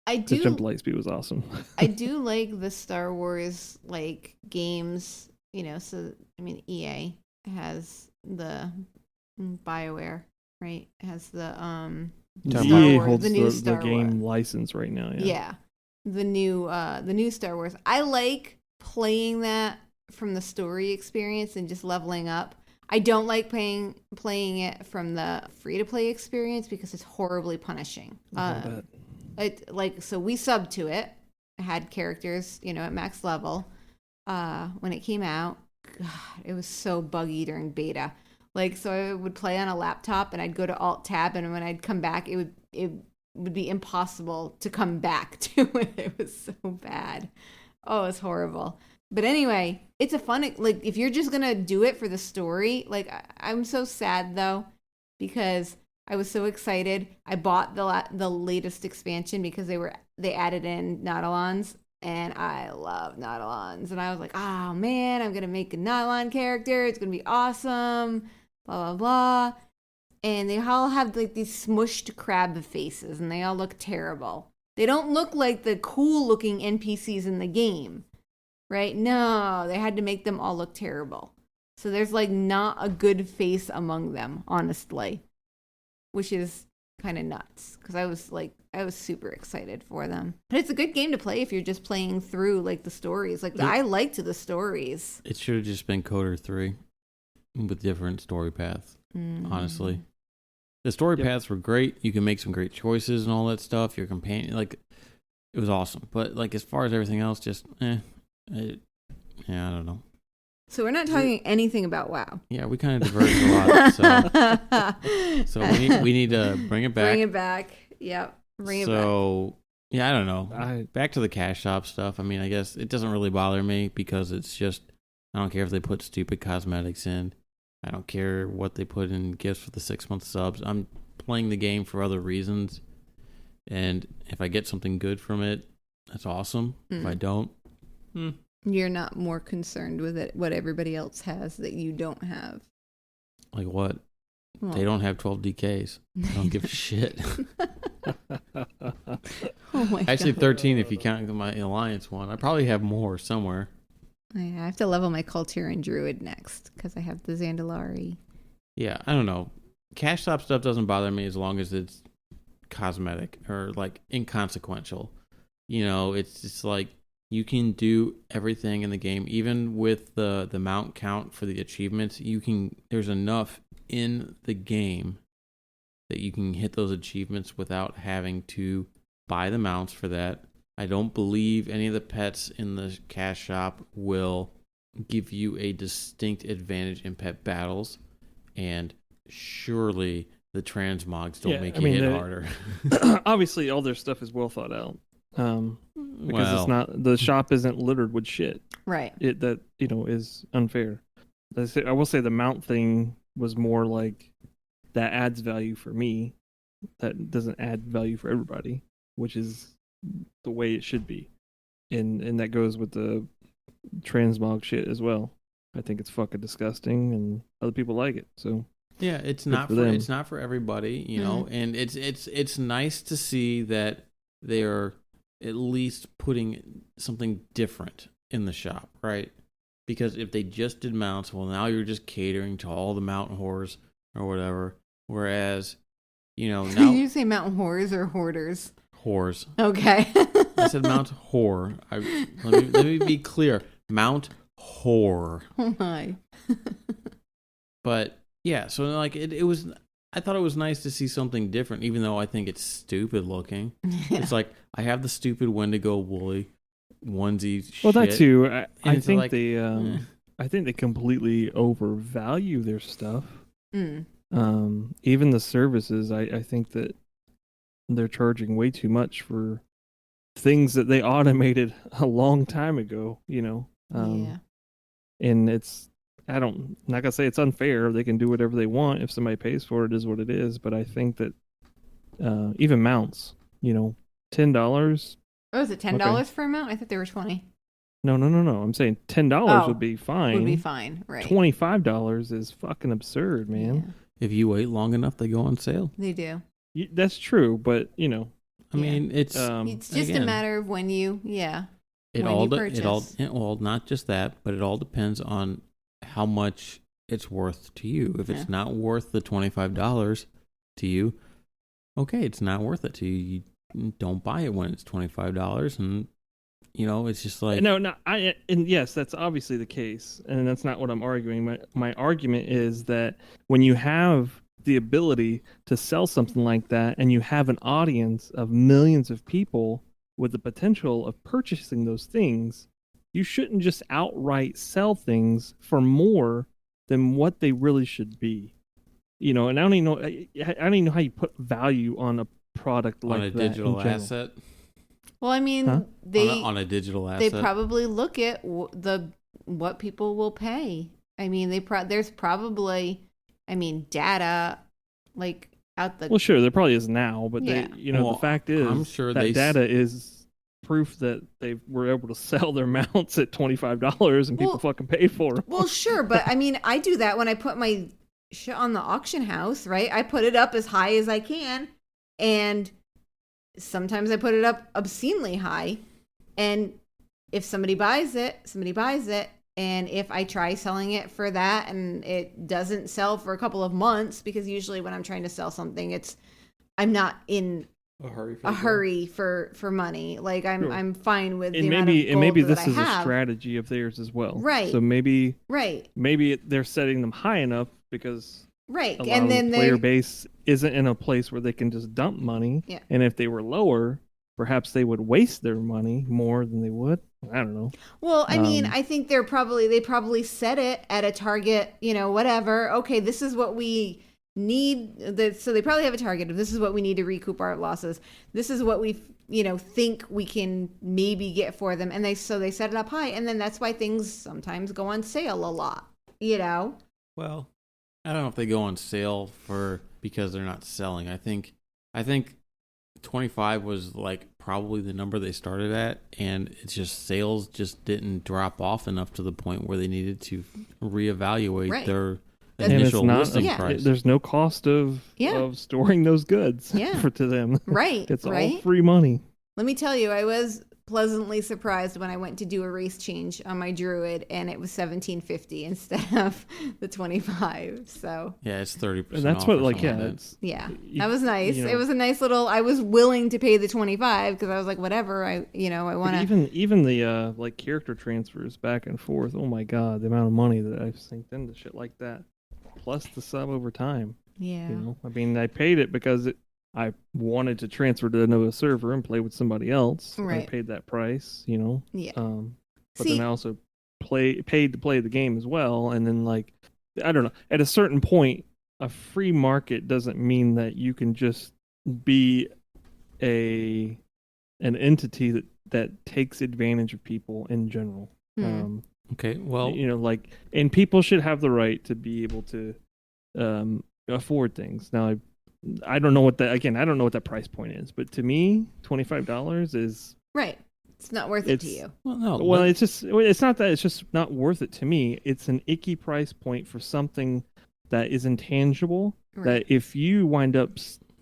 I do. Jump to Lightspeed was awesome. I do like the Star Wars like games. You know, so I mean, EA has the BioWare, right? Has the Star EA Wars, holds the new the Star game Wars. license right now. Yeah, the new Star Wars. I like playing that from the story experience and just leveling up. I don't like playing it from the free to play experience because it's horribly punishing. So we subbed to it. I had characters, you know, at max level. When it came out, God, it was so buggy during beta. Like, so I would play on a laptop and I'd go to Alt Tab, and when I'd come back, it would be impossible to come back to it. It was so bad. Oh, it was horrible. But anyway, it's a fun, like, if you're just gonna do it for the story, like, I'm so sad though, because I was so excited. I bought the latest expansion because they added in Nautilons, and I love Nautilons, and I was like, oh man, I'm gonna make a Nautilon character. It's gonna be awesome. Blah blah blah. And they all have like these smushed crab faces, and they all look terrible. They don't look like the cool looking NPCs in the game. Right? No, they had to make them all look terrible. So there's like not a good face among them, honestly, which is kind of nuts because I was super excited for them. But it's a good game to play if you're just playing through like the stories. Like I liked the stories. It should have just been Coder 3 with different story paths, honestly. The story paths were great. You can make some great choices and all that stuff. Your companion, like, it was awesome. But like as far as everything else, just I don't know. So we're not talking anything about WoW. Yeah, we kind of diverged a lot. So we need to bring it back. Bring it back. Yep. Bring it back. So yeah, I don't know. Back to the cash shop stuff. I mean, I guess it doesn't really bother me because it's just, I don't care if they put stupid cosmetics in. I don't care what they put in gifts for the 6-month subs. I'm playing the game for other reasons, and if I get something good from it, that's awesome. If I don't, You're not more concerned with it, what everybody else has that you don't have. like what? Well, They don't have 12 DKs. I don't give a shit. Oh my Actually, God. 13 if you count my Alliance one. I probably have more somewhere. I have to level my Culturan Druid next because I have the Zandalari. Yeah, I don't know. Cash shop stuff doesn't bother me as long as it's cosmetic or like inconsequential. You know, it's just like you can do everything in the game, even with the mount count for the achievements. There's enough in the game that you can hit those achievements without having to buy the mounts for that. I don't believe any of the pets in the cash shop will give you a distinct advantage in pet battles, and surely the transmogs don't make you hit harder. Obviously, all their stuff is well thought out. Because it's not, the shop isn't littered with shit. Right. That is unfair. I will say the mount thing was more like that adds value for me. That doesn't add value for everybody, which is the way it should be. and that goes with the transmog shit as well. I think it's fucking disgusting, and other people like it. So Yeah, it's Good not for for them. it's not for everybody, you know, and it's nice to see that they're at least putting something different in the shop, right? Because if they just did mounts, well, now you're just catering to all the mountain whores or whatever. Whereas, now Did you say mountain whores or hoarders? whores. Okay. I said mount whore. Let me be clear. Mount whore. Oh my. But yeah, so like it was. I thought it was nice to see something different, even though I think it's stupid looking. It's like I have the stupid Wendigo woolly onesie. well, that shit, too. and I it's think like, I think they completely overvalue their stuff. Mm. Even the services, I think that they're charging way too much for things that they automated a long time ago. Yeah. And I'm not gonna say it's unfair. They can do whatever they want. If somebody pays for it, is what it is. But I think that even mounts, $10. Oh, is it $10 for a mount? I thought they were 20. No. I'm saying $10 would be fine. Would be fine, right? $25 is fucking absurd, man. if you wait long enough, they go on sale. Yeah, they do. That's true, but I mean, it's It's just a again, matter of when you, it when all you de- purchase. it all well, not just that, but it all depends on how much it's worth to you. If it's not worth the $25 to you, okay, it's not worth it to you. You don't buy it when it's $25, and it's just like and yes, that's obviously the case, and that's not what I'm arguing. My argument is that when you have the ability to sell something like that, and you have an audience of millions of people with the potential of purchasing those things, you shouldn't just outright sell things for more than what they really should be. And I don't even know how you put value on a product like on a that digital in general. asset. Well, I mean, Huh? On a digital they asset. probably look at what people will pay. I mean, there's probably, data like out the. Well, sure, there probably is now, but Yeah. the fact is, I'm sure that data is proof that they were able to sell their mounts at $25 and people Well- fucking paid for them. Well, sure, but I mean, I do that when I put my shit on the auction house, right? I put it up as high as I can, and sometimes I put it up obscenely high. And if somebody buys it, somebody buys it. And if I try selling it for that and it doesn't sell for a couple of months, because usually when I'm trying to sell something, I'm not in a hurry for money. Like I'm fine with the amount of gold And maybe that this I is a have. strategy of theirs as well. Right. So maybe Right. they're setting them high enough because Right. a lot And of then the player base isn't in a place where they can just dump money. Yeah. And if they were lower, perhaps they would waste their money more than they would. I don't know. Well, I mean, I think they probably set it at a target, whatever. Okay, this is what we need. So they probably have a target of this is what we need to recoup our losses. This is what we, think we can maybe get for them. And they set it up high. And then that's why things sometimes go on sale a lot, Well, I don't know if they go on sale because they're not selling. I think 25 was like probably the number they started at, and it's just sales just didn't drop off enough to the point where they needed to reevaluate Right. their And initial not listing Yeah. price. There's no cost of storing those goods Yeah. to them. Right. It's all right. free money. Let me tell you, I was pleasantly surprised when I went to do a race change on my Druid, and it was $17.50 instead of the 25. So Yeah, it's 30%. And that's off what, or like, something yeah, like that. it's yeah, you- that was nice. you know. It was a nice little. I was willing to pay the 25 because I was like, whatever. I want But to. even the like character transfers back and forth. Oh my god, the amount of money that I've synced into shit like that, plus the sub over time. Yeah. I mean, I paid it because I wanted to transfer to another server and play with somebody else. Right. I paid that price. Yeah. But See, then I also paid to play the game as well. And then like, I don't know. At a certain point, a free market doesn't mean that you can just be an entity that takes advantage of people in general. Okay, well, And people should have the right to be able to afford things. Now, I don't know what that price point is, but to me, $25 is right. It's not worth it to you. Well, no. Well, it's not that it's just not worth it to me. It's an icky price point for something that is intangible. Right. That if you wind up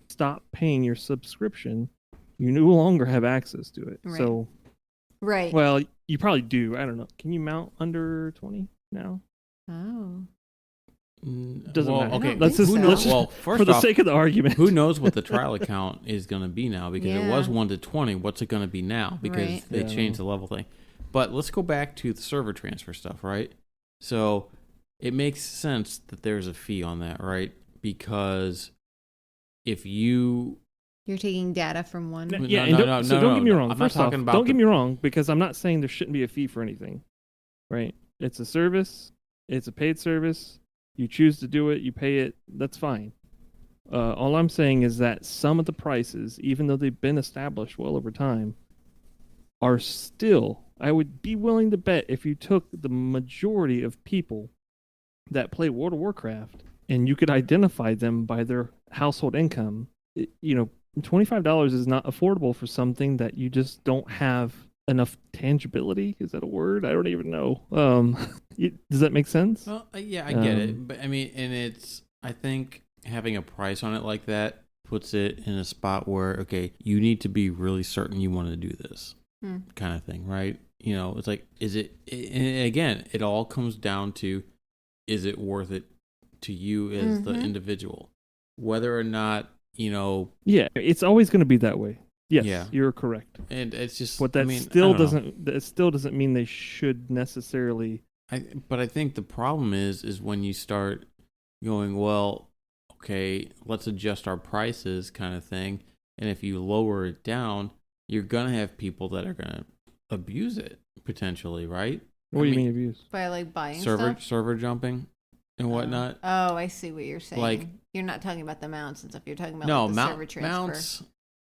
stop paying your subscription, you no longer have access to it. Right. So, Right. well, you probably do. I don't know. Can you mount under 20 now? Oh. Doesn't well, matter. okay. Let's just- Well, first for the off, sake of the argument, who knows what the trial account is going to be now? Because it was Yeah. 1 to 20. What's it going to be now? Because Right. they Yeah. changed the level thing. But let's go back to the server transfer stuff, right? So it makes sense that there's a fee on that, right? Because if you You're taking data from one. Yeah, No, and no, so no, don't no, get me no. wrong. I'm not First off, talking about don't get the- me wrong, because I'm not saying there shouldn't be a fee for anything, right? It's a service. It's a paid service. You choose to do it. You pay it. That's fine. All I'm saying is that some of the prices, even though they've been established well over time, are still, I would be willing to bet if you took the majority of people that play World of Warcraft and you could identify them by their household income, $25 is not affordable for something that you just don't have enough tangibility. Is that a word? I don't even know. Does that make sense? Well, yeah, I get it, Um, but I mean, I think having a price on it like that puts it in a spot where, okay, you need to be really certain you want to do this kind of thing, right? It's like, and again, it all comes down to, is it worth it to you as the individual? Whether or not, Yeah, it's always going to be that way. Yes, Yeah. you're correct. and it's just, But that I mean, still I don't know. doesn't mean they should necessarily. But I think the problem is when you start going, well, okay, let's adjust our prices kind of thing. And if you lower it down, you're going to have people that are going to abuse it potentially, right? What do you mean abuse? By like buying server stuff. server jumping and whatnot. Oh, I see what you're saying. Like- you're not talking about the mounts and stuff. You're talking about No, like, the server transfer. mounts.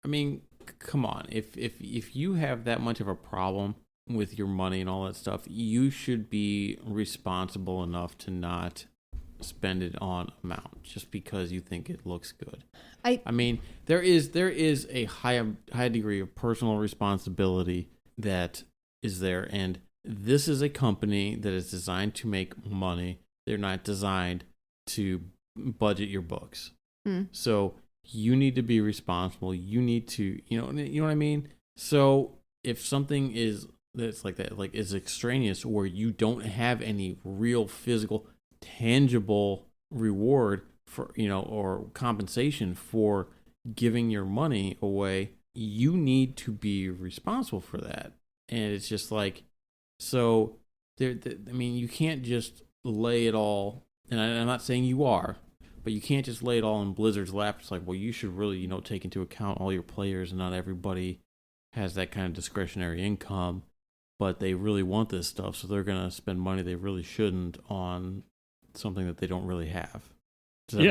I mean, come on. If you have that much of a problem with your money and all that stuff, you should be responsible enough to not spend it on a mount just because you think it looks good. I mean, there is a high degree of personal responsibility that is there, and this is a company that is designed to make money. They're not designed to budget your books. So you need to be responsible. You need to, you know what I mean? So if something that's like that, like is extraneous, where you don't have any real physical, tangible reward for, or compensation for giving your money away, you need to be responsible for that. And it's just like, so I mean, you can't just lay it all, and I'm not saying you are, but you can't just lay it all in Blizzard's lap. It's like, well, you should really, take into account all your players, and not everybody has that kind of discretionary income, but they really want this stuff, so they're going to spend money they really shouldn't on something that they don't really have. I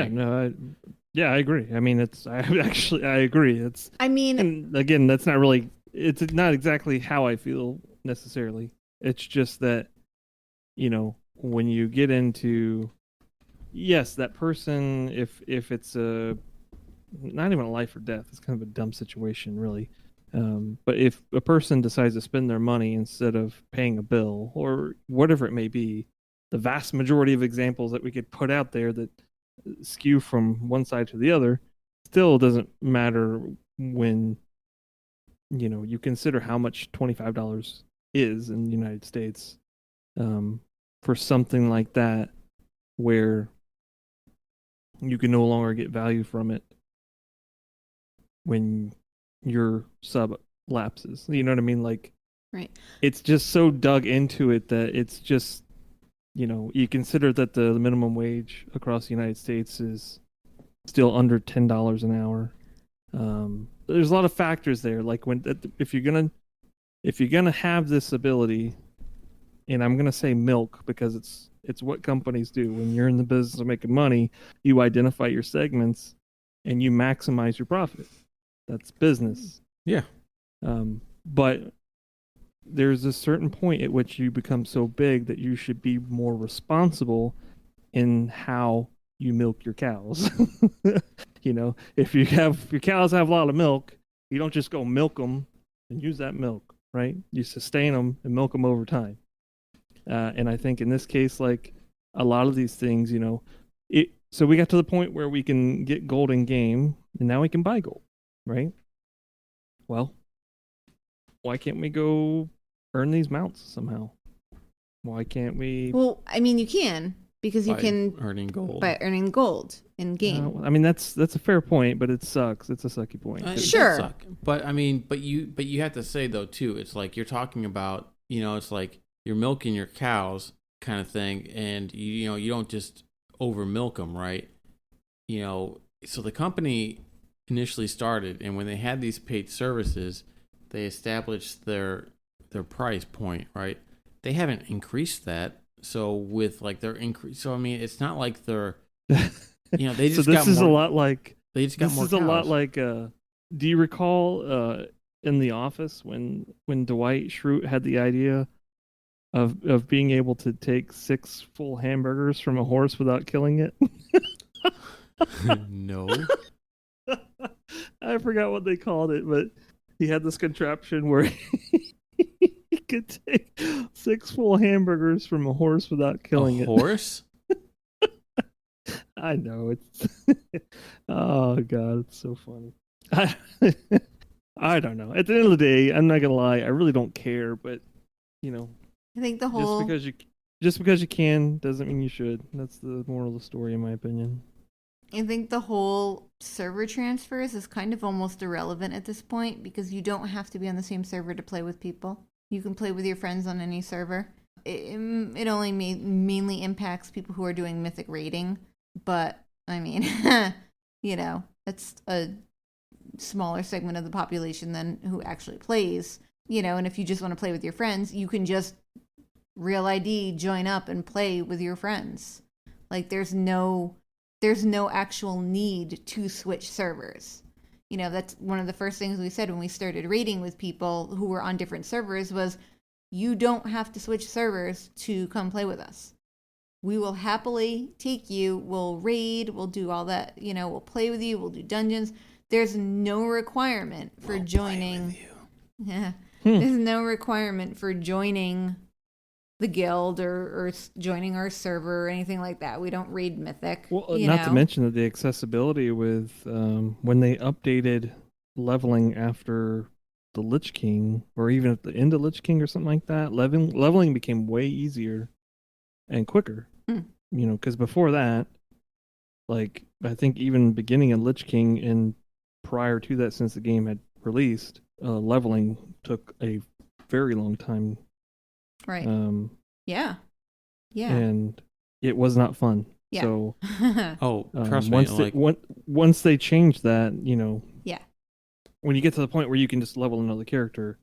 agree. I mean, I agree. And again, that's not really, it's not exactly how I feel necessarily. It's just that, when you get into, yes, that person, if it's not even a life or death, it's kind of a dumb situation, really. But if a person decides to spend their money instead of paying a bill or whatever it may be, the vast majority of examples that we could put out there that skew from one side to the other still doesn't matter when you consider how much $25 is in the United States for something like that, where you can no longer get value from it when your sub lapses. You know what I mean? Like, right. It's just so dug into it that it's just, you consider that the minimum wage across the United States is still under $10 an hour. There's a lot of factors there. Like if you're gonna have this ability, and I'm gonna say milk because it's what companies do. When you're in the business of making money, you identify your segments and you maximize your profit. That's business. Yeah. But there's a certain point at which you become so big that you should be more responsible in how you milk your cows. If your cows have a lot of milk, you don't just go milk them and use that milk. right? You sustain them and milk them over time. And I think in this case, like a lot of these things, so we got to the point where we can get gold in game, and now we can buy gold, right? Well, why can't we go earn these mounts somehow? Why can't we? Well, I mean, you can, because you can earning gold by earning gold in game. I mean, that's a fair point, but it sucks. It's a sucky point. It Sure. does suck. But I mean, but you have to say though too. It's like you're talking about, it's like you're milking your cows kind of thing, and you don't just over milk them, right? So the company initially started, and when they had these paid services, they established their price point, right? They haven't increased that. So with like their increase, so I mean, it's not like they're, they just so this got is more, a lot like they just got this more is a cows. lot like. Do you recall in The Office when Dwight Schrute had the idea of being able to take 6 full hamburgers from a horse without killing it? No. I forgot what they called it, but he had this contraption where he could take 6 full hamburgers from a horse without killing A it. horse? I know it's. Oh god, it's so funny. I don't know. At the end of the day, I'm not gonna lie. I really don't care, but I think the whole just because you can doesn't mean you should. That's the moral of the story, in my opinion. I think the whole server transfers is kind of almost irrelevant at this point, because you don't have to be on the same server to play with people. You can play with your friends on any server. It only mainly impacts people who are doing mythic raiding, but I mean, it's a smaller segment of the population than who actually plays. And if you just want to play with your friends, you can just Real ID join up and play with your friends. Like there's no actual need to switch servers. That's one of the first things we said when we started raiding with people who were on different servers was, you don't have to switch servers to come play with us. We will happily take you, we'll raid, we'll do all that, we'll play with you, we'll do dungeons. There's no requirement for joining. Yeah. There's no requirement for joining the guild or joining our server or anything like that. We don't raid Mythic. Well, not to mention that the accessibility with when they updated leveling after the Lich King, or even at the end of Lich King or something like that, leveling became way easier and quicker. Because before that, like I think even beginning of Lich King and prior to that, since the game had released, leveling took a very long time. Right. Yeah. And it was not fun. Yeah. So trust me. Once they changed that, Yeah. When you get to the point where you can just level another character,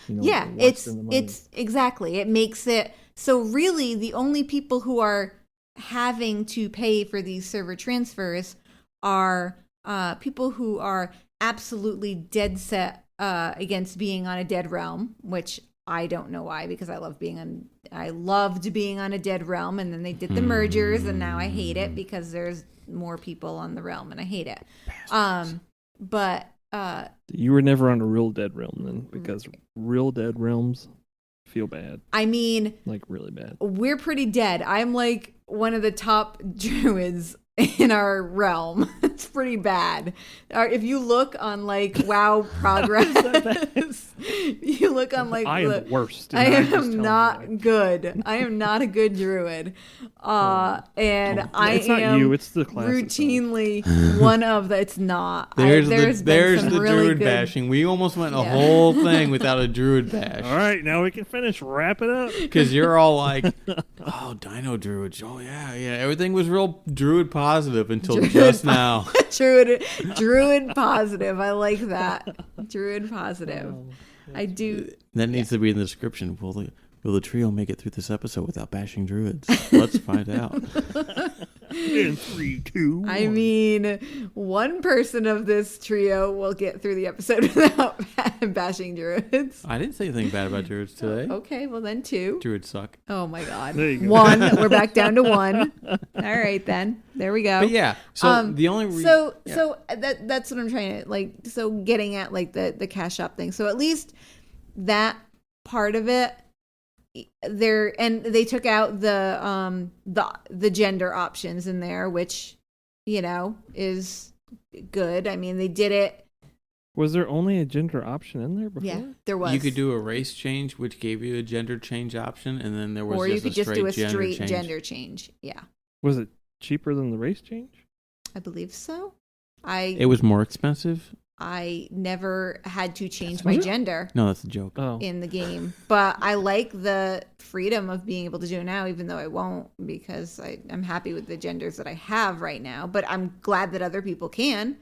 yeah, it's exactly. It makes it so really the only people who are having to pay for these server transfers are people who are absolutely dead set against being on a dead realm, which I don't know why, because I loved being on a dead realm, and then they did the mergers, and now I hate it because there's more people on the realm, and I hate it. But you were never on a real dead realm then, because real dead realms feel bad. I mean, like really bad. We're pretty dead. I'm like one of the top druids in our realm. It's pretty bad. If you look on like WoW progress, you look on like I am the worst. I am not good. I am not a good druid. And it's I not am you, it's the class routinely one of the. It's not. There's there's the really druid good bashing. We almost went a whole thing without a druid bash. All right, now we can finish. Wrap it up. Because you're all like, oh, Dino Druids. Oh, yeah. Everything was real druid positive until just now. Druid positive. I like that. Druid positive. I do. That needs to be in the description. Will the trio make it through this episode without bashing druids? Let's find out. In 3, 2, 1. I mean, one person of this trio will get through the episode without bashing druids. I didn't say anything bad about druids today. Okay, well then 2. Druids suck. Oh my god. There you go. 1. We're back down to 1. All right then. There we go. But yeah, so the only reason. So that's what I'm trying to like. So getting at like the cash shop thing. So at least that part of it, they took out the gender options in there, which, you know, is good. I mean, they did it. Was there only a gender option in there before? Yeah, there was. You could do a race change, which gave you a gender change option, and then there was or just you could a just do a gender straight change. gender change. Yeah, Was it cheaper than the race change? I believe so. It was more expensive? I never had to change That's my what- gender No, that's a joke. Oh, in the game, but I like the freedom of being able to do it now, even though I won't, because I'm happy with the genders that I have right now. But I'm glad that other people can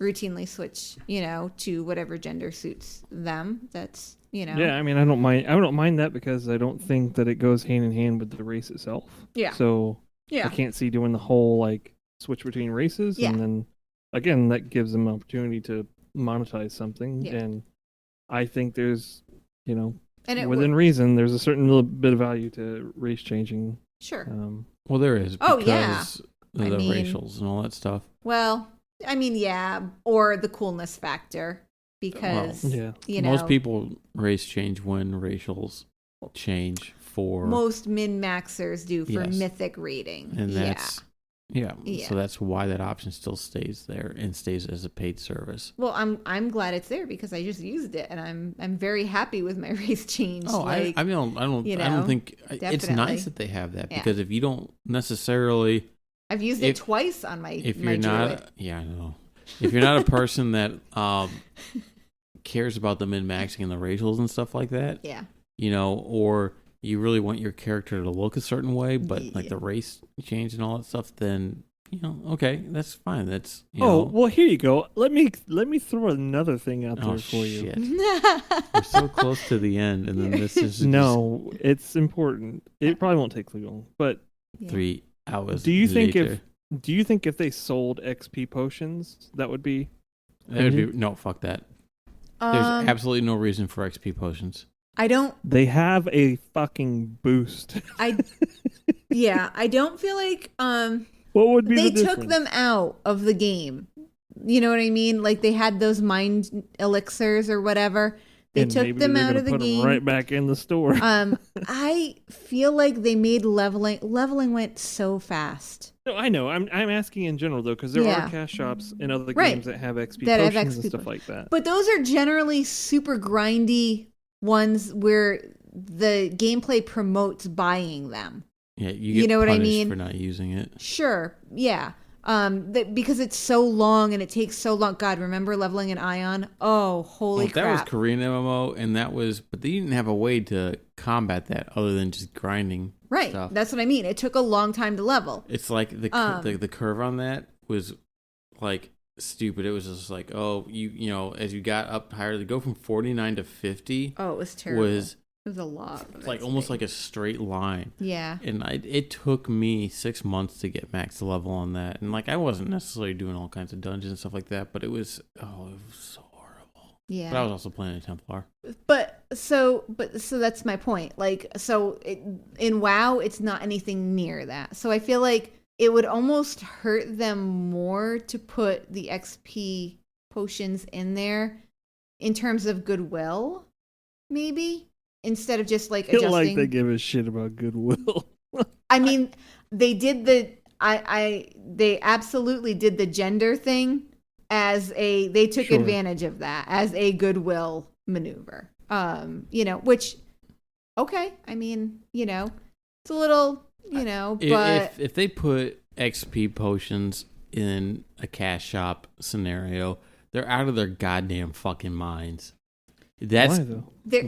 routinely switch, you know, to whatever gender suits them. That's, you know. yeah. I mean, I don't mind. I don't mind that because I don't think that it goes hand in hand with the race itself. Yeah. So Yeah. I can't see doing the whole like switch between races, Yeah. and then again that gives them an opportunity to monetize something. Yeah. And I think there's, you know, And it within reason, there's a certain little bit of value to race changing. sure. Well, there is. Oh, Because yeah. of I the mean- racials and all that stuff. Well, I mean, yeah, or the coolness factor, because Yeah. you know Most people race change when racials change for... most min maxers do for Yes. mythic rating. And yeah. that's... Yeah. Yeah. So that's why that option still stays there and stays as a paid service. Well, I'm glad it's there because I just used it and I'm very happy with my race change. Oh, like, I don't you I know, don't think it's definitely. nice that they have that Yeah. because if you don't necessarily I've used it twice on my if my you're not druid. yeah, I know. If you're not a person that cares about the min maxing and the racials and stuff like that, Yeah. you know, or you really want your character to look a certain way, but like Yeah. the race change and all that stuff, then you know, okay, that's fine. That's you Oh, know, well, here you go. Let me throw another thing out there oh for you. shit, we're so close to the end, and then this is just No, it's important. It probably won't take too long. But 3 hours. do you think later. if they sold XP potions, that would be? That would be no, fuck that. There's Um, absolutely no reason for XP potions. I don't They have a fucking boost. yeah, I don't feel like What would be they the took difference? them out of the game. You know what I mean? Like they had those mind elixirs or whatever. They And took maybe them they're out gonna of the put 'em game. right back in the store. I feel like they made leveling went so fast. No, I know. I'm asking in general though, because there Yeah. are cash shops in other Right. games that have XP That have potions XP and stuff like that. But those are generally super grindy ones where the gameplay promotes buying them. Yeah, you You get know what I punished mean? for not using it. Sure, yeah. Because it's so long and it takes so long. God, remember leveling an Ion? Oh, holy Well, that crap! was Korean MMO, and that was, but they didn't have a way to combat that other than just grinding Right, stuff. that's what I mean. It took a long time to level. It's like the curve on that was like stupid. It was just like, oh, you know, as you got up higher, to go from 49 to 50 Oh, it was terrible. was It was a lot. like almost like a straight line. Yeah. And it took me 6 months to get max level on that. And like I wasn't necessarily doing all kinds of dungeons and stuff like that, but it was so horrible. Yeah. But I was also playing a Templar. But so that's my point. Like, so in WoW, it's not anything near that. So I feel like it would almost hurt them more to put the XP potions in there in terms of goodwill, maybe, instead of just like I feel adjusting. like they give a shit about goodwill. I mean, they did they absolutely did the gender thing they took Sure. advantage of that as a goodwill maneuver. You know, which okay, I mean, you know, it's a little, you know, but If they put XP potions in a cash shop scenario, they're out of their goddamn fucking minds. That's Why though?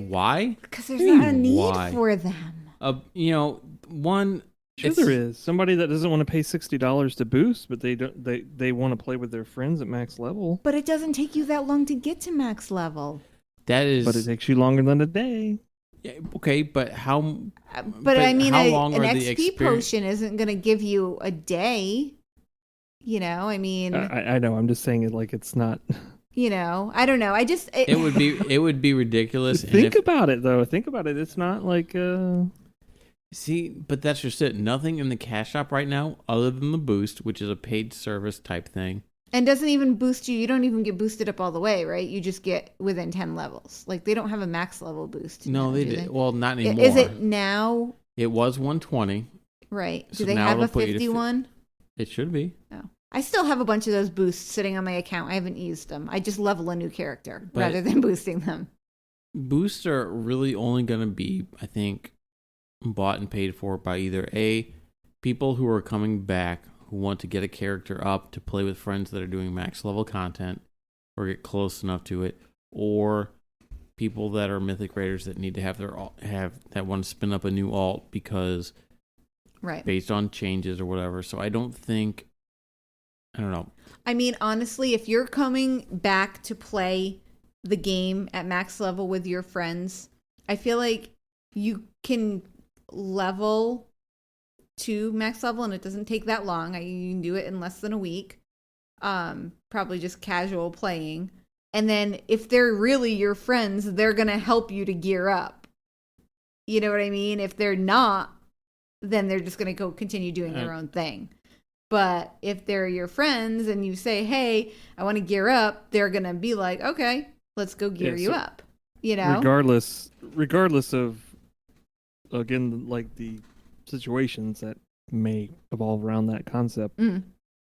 why. because there's What do you not a mean, need why? for them. You know, one. Sure, it's- there is somebody that doesn't want to pay $60 to boost, but they don't. They want to play with their friends at max level. But it doesn't take you that long to get to max level. That is. But it takes you longer than a day. Yeah, okay, but how? But I mean, how long an are the XP potion isn't going to give you a day. You know, I mean, I know. I'm just saying it like it's not. you know, I don't know. I just It would be ridiculous. and Think if- about it though. Think about it. It's not like. See, but that's just it. Nothing in the cash shop right now, other than the boost, which is a paid service type thing, And doesn't even boost you. You don't even get boosted up all the way, right? You just get within 10 levels. Like, they don't have a max level boost. No, now, they do did. they? Well, not anymore. Is it now? It was 120. Right. Do So they now have a it'll put you to 51? It should be. No. I still have a bunch of those boosts sitting on my account. I haven't used them. I just level a new character But- rather than boosting them. Boosts are really only going to be, I think, bought and paid for by either people who are coming back who want to get a character up to play with friends that are doing max level content or get close enough to it, or people that are mythic raiders that need to have that want to spin up a new alt because Right. based on changes or whatever. So I don't know. I mean, honestly, if you're coming back to play the game at max level with your friends, I feel like you can level to max level, and it doesn't take that long. You can do it in less than a week. Probably just casual playing. And then if they're really your friends, they're going to help you to gear up. You know what I mean? If they're not, then they're just going to go continue doing their own thing. But if they're your friends and you say, hey, I want to gear up, they're going to be like, okay, let's go gear you up. You know? Regardless of, again, like the situations that may evolve around that concept,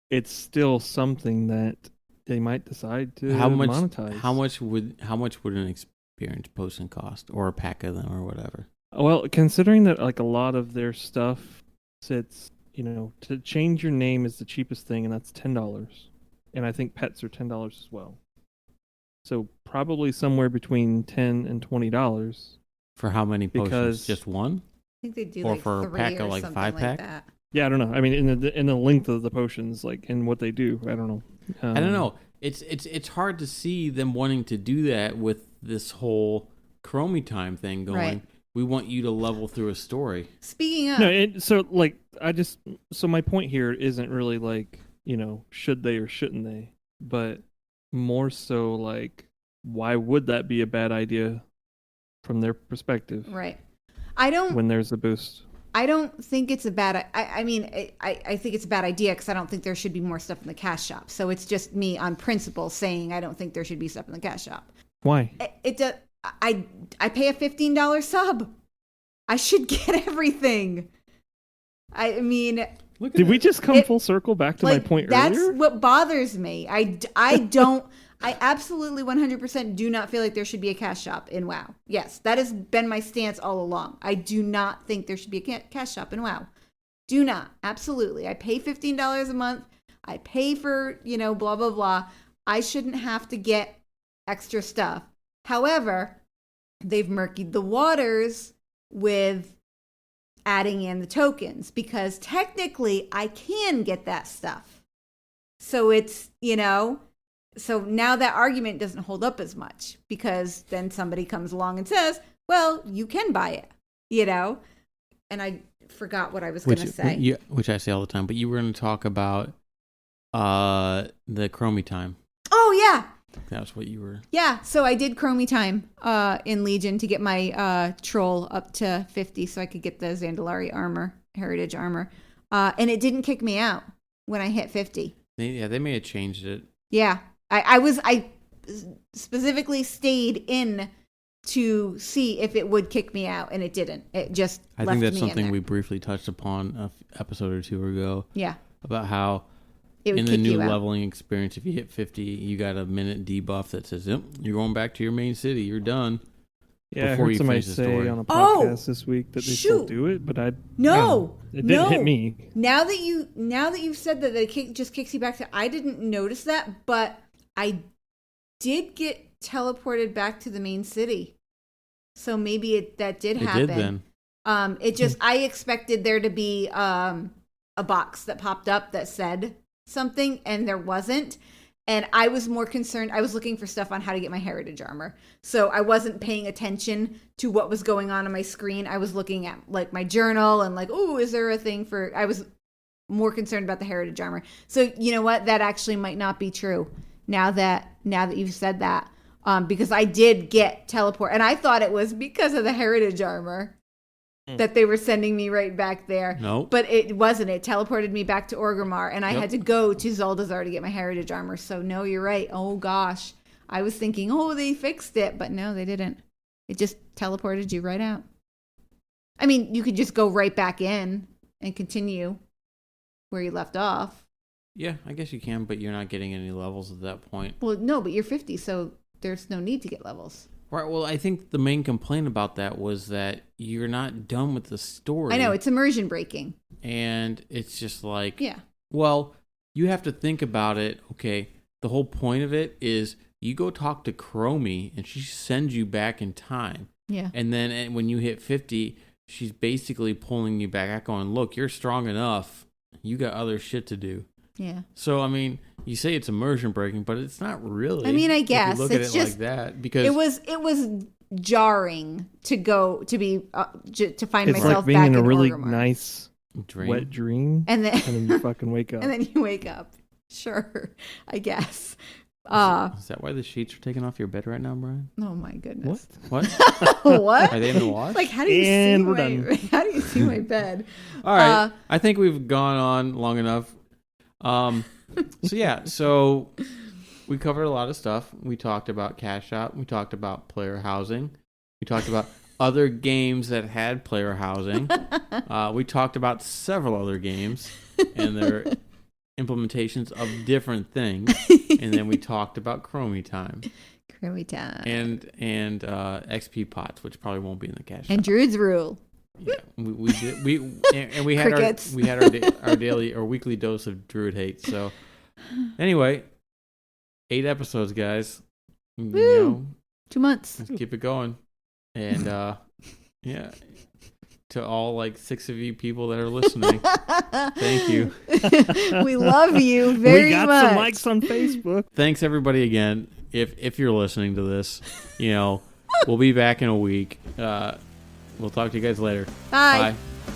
it's still something that they might decide to monetize. How much would an experience potion cost, or a pack of them, or whatever? Well, considering that like a lot of their stuff sits, to change your name is the cheapest thing, and that's $10. And I think pets are $10 as well. So probably somewhere between $10 and $20. For how many potions? Because- Just one? I think they do Or like for a 3 pack or of, like, something 5-pack? like that. Yeah, I don't know. I mean, in the length of the potions, like in what they do, I don't know. I don't know. It's hard to see them wanting to do that with this whole Chromie time thing going. Right. We want you to level through a story. Speaking of, No, so my point here isn't really like, should they or shouldn't they, but more so like, why would that be a bad idea from their perspective? right. When there's a boost. I don't think it's a bad. I mean, I think it's a bad idea because I don't think there should be more stuff in the cash shop. So it's just me on principle saying I don't think there should be stuff in the cash shop. Why? I pay a $15 sub. I should get everything. I mean, Did we just come full circle back to my point that's earlier? what bothers me. I absolutely 100% do not feel like there should be a cash shop in WoW. Yes, that has been my stance all along. I do not think there should be a cash shop in WoW. Do not. Absolutely. I pay $15 a month. I pay for, blah, blah, blah. I shouldn't have to get extra stuff. However, they've murkied the waters with adding in the tokens because technically I can get that stuff. So it's, so now that argument doesn't hold up as much because then somebody comes along and says, well, you can buy it, And I forgot what I was going to say. Which I say all the time, but you were going to talk about the Chromie time. Oh, yeah. That was what you were. Yeah, so I did Chromie time in Legion to get my troll up to 50 so I could get the Zandalari armor, heritage armor. And it didn't kick me out when I hit 50. They may have changed it. Yeah. I specifically stayed in to see if it would kick me out, and it didn't. It just I left think that's me in something there. we briefly touched upon an episode or two ago. Yeah. About how It would in the kick new you out. leveling experience, if you hit 50, you got a minute debuff that says, yep, you're going back to your main city. You're done. Yeah, I before heard you somebody finish the say story. on a Oh, podcast this week that they still shoot. do it, but it No. didn't hit me. Now that you've said that it just kicks you back to, I didn't notice that, but I did get teleported back to the main city. So maybe that did happen. It did then. It just, I expected there to be a box that popped up that said something, and there wasn't. And I was more concerned. I was looking for stuff on how to get my heritage armor. So I wasn't paying attention to what was going on my screen. I was looking at like my journal and like, oh, is there a thing for, I was more concerned about the heritage armor. So you know what? That actually might not be true now that you've said that. Because I did get teleport, and I thought it was because of the heritage armor. that they were sending me right back there. Nope. But it wasn't. It teleported me back to Orgrimmar, and I had to go to Zuldazar to get my heritage armor. So no, you're right. Oh gosh. I was thinking, oh, they fixed it, but no, they didn't. It just teleported you right out. I mean, you could just go right back in and continue where you left off. Yeah, I guess you can, but you're not getting any levels at that point. Well, no, but you're 50, so there's no need to get levels. Right. Well, I think the main complaint about that was that you're not done with the story. I know, it's immersion breaking. And it's just like, yeah. Well, you have to think about it. Okay, the whole point of it is you go talk to Chromie, and she sends you back in time. Yeah. And then when you hit 50, she's basically pulling you back, going, look, you're strong enough. You got other shit to do. Yeah. So, I mean, you say it's immersion breaking, but it's not really. I mean, I guess. If you look it's at it just, like that. Because it was jarring to go, to be, to find it's myself like being back in a really Orgrimmar. nice, wet dream. And then you fucking wake up. And then you wake up. Sure, I guess. Is that why the sheets are taken off your bed right now, Brian? Oh my goodness. What? What? Are they in the wash? Like, how do you And see we're my done. how do you see my bed? All right. I think we've gone on long enough. So we covered a lot of stuff. We talked about Cash Out. We talked about player housing. We talked about other games that had player housing. We talked about several other games and their implementations of different things. And then we talked about Chromie Time. Chromie Time. And XP pots, which probably won't be in the Cash And Out. Druid's Rule. Yeah, we had Crickets. our daily or weekly dose of Druid hate. So anyway, 8 episodes, guys. You Woo. know, 2 months. let's keep it going. And yeah, to all like 6 of you people that are listening, thank you. We love you very we got much. some likes on Facebook. Thanks everybody again. If you're listening to this, we'll be back in a week. We'll talk to you guys later. Bye. Bye.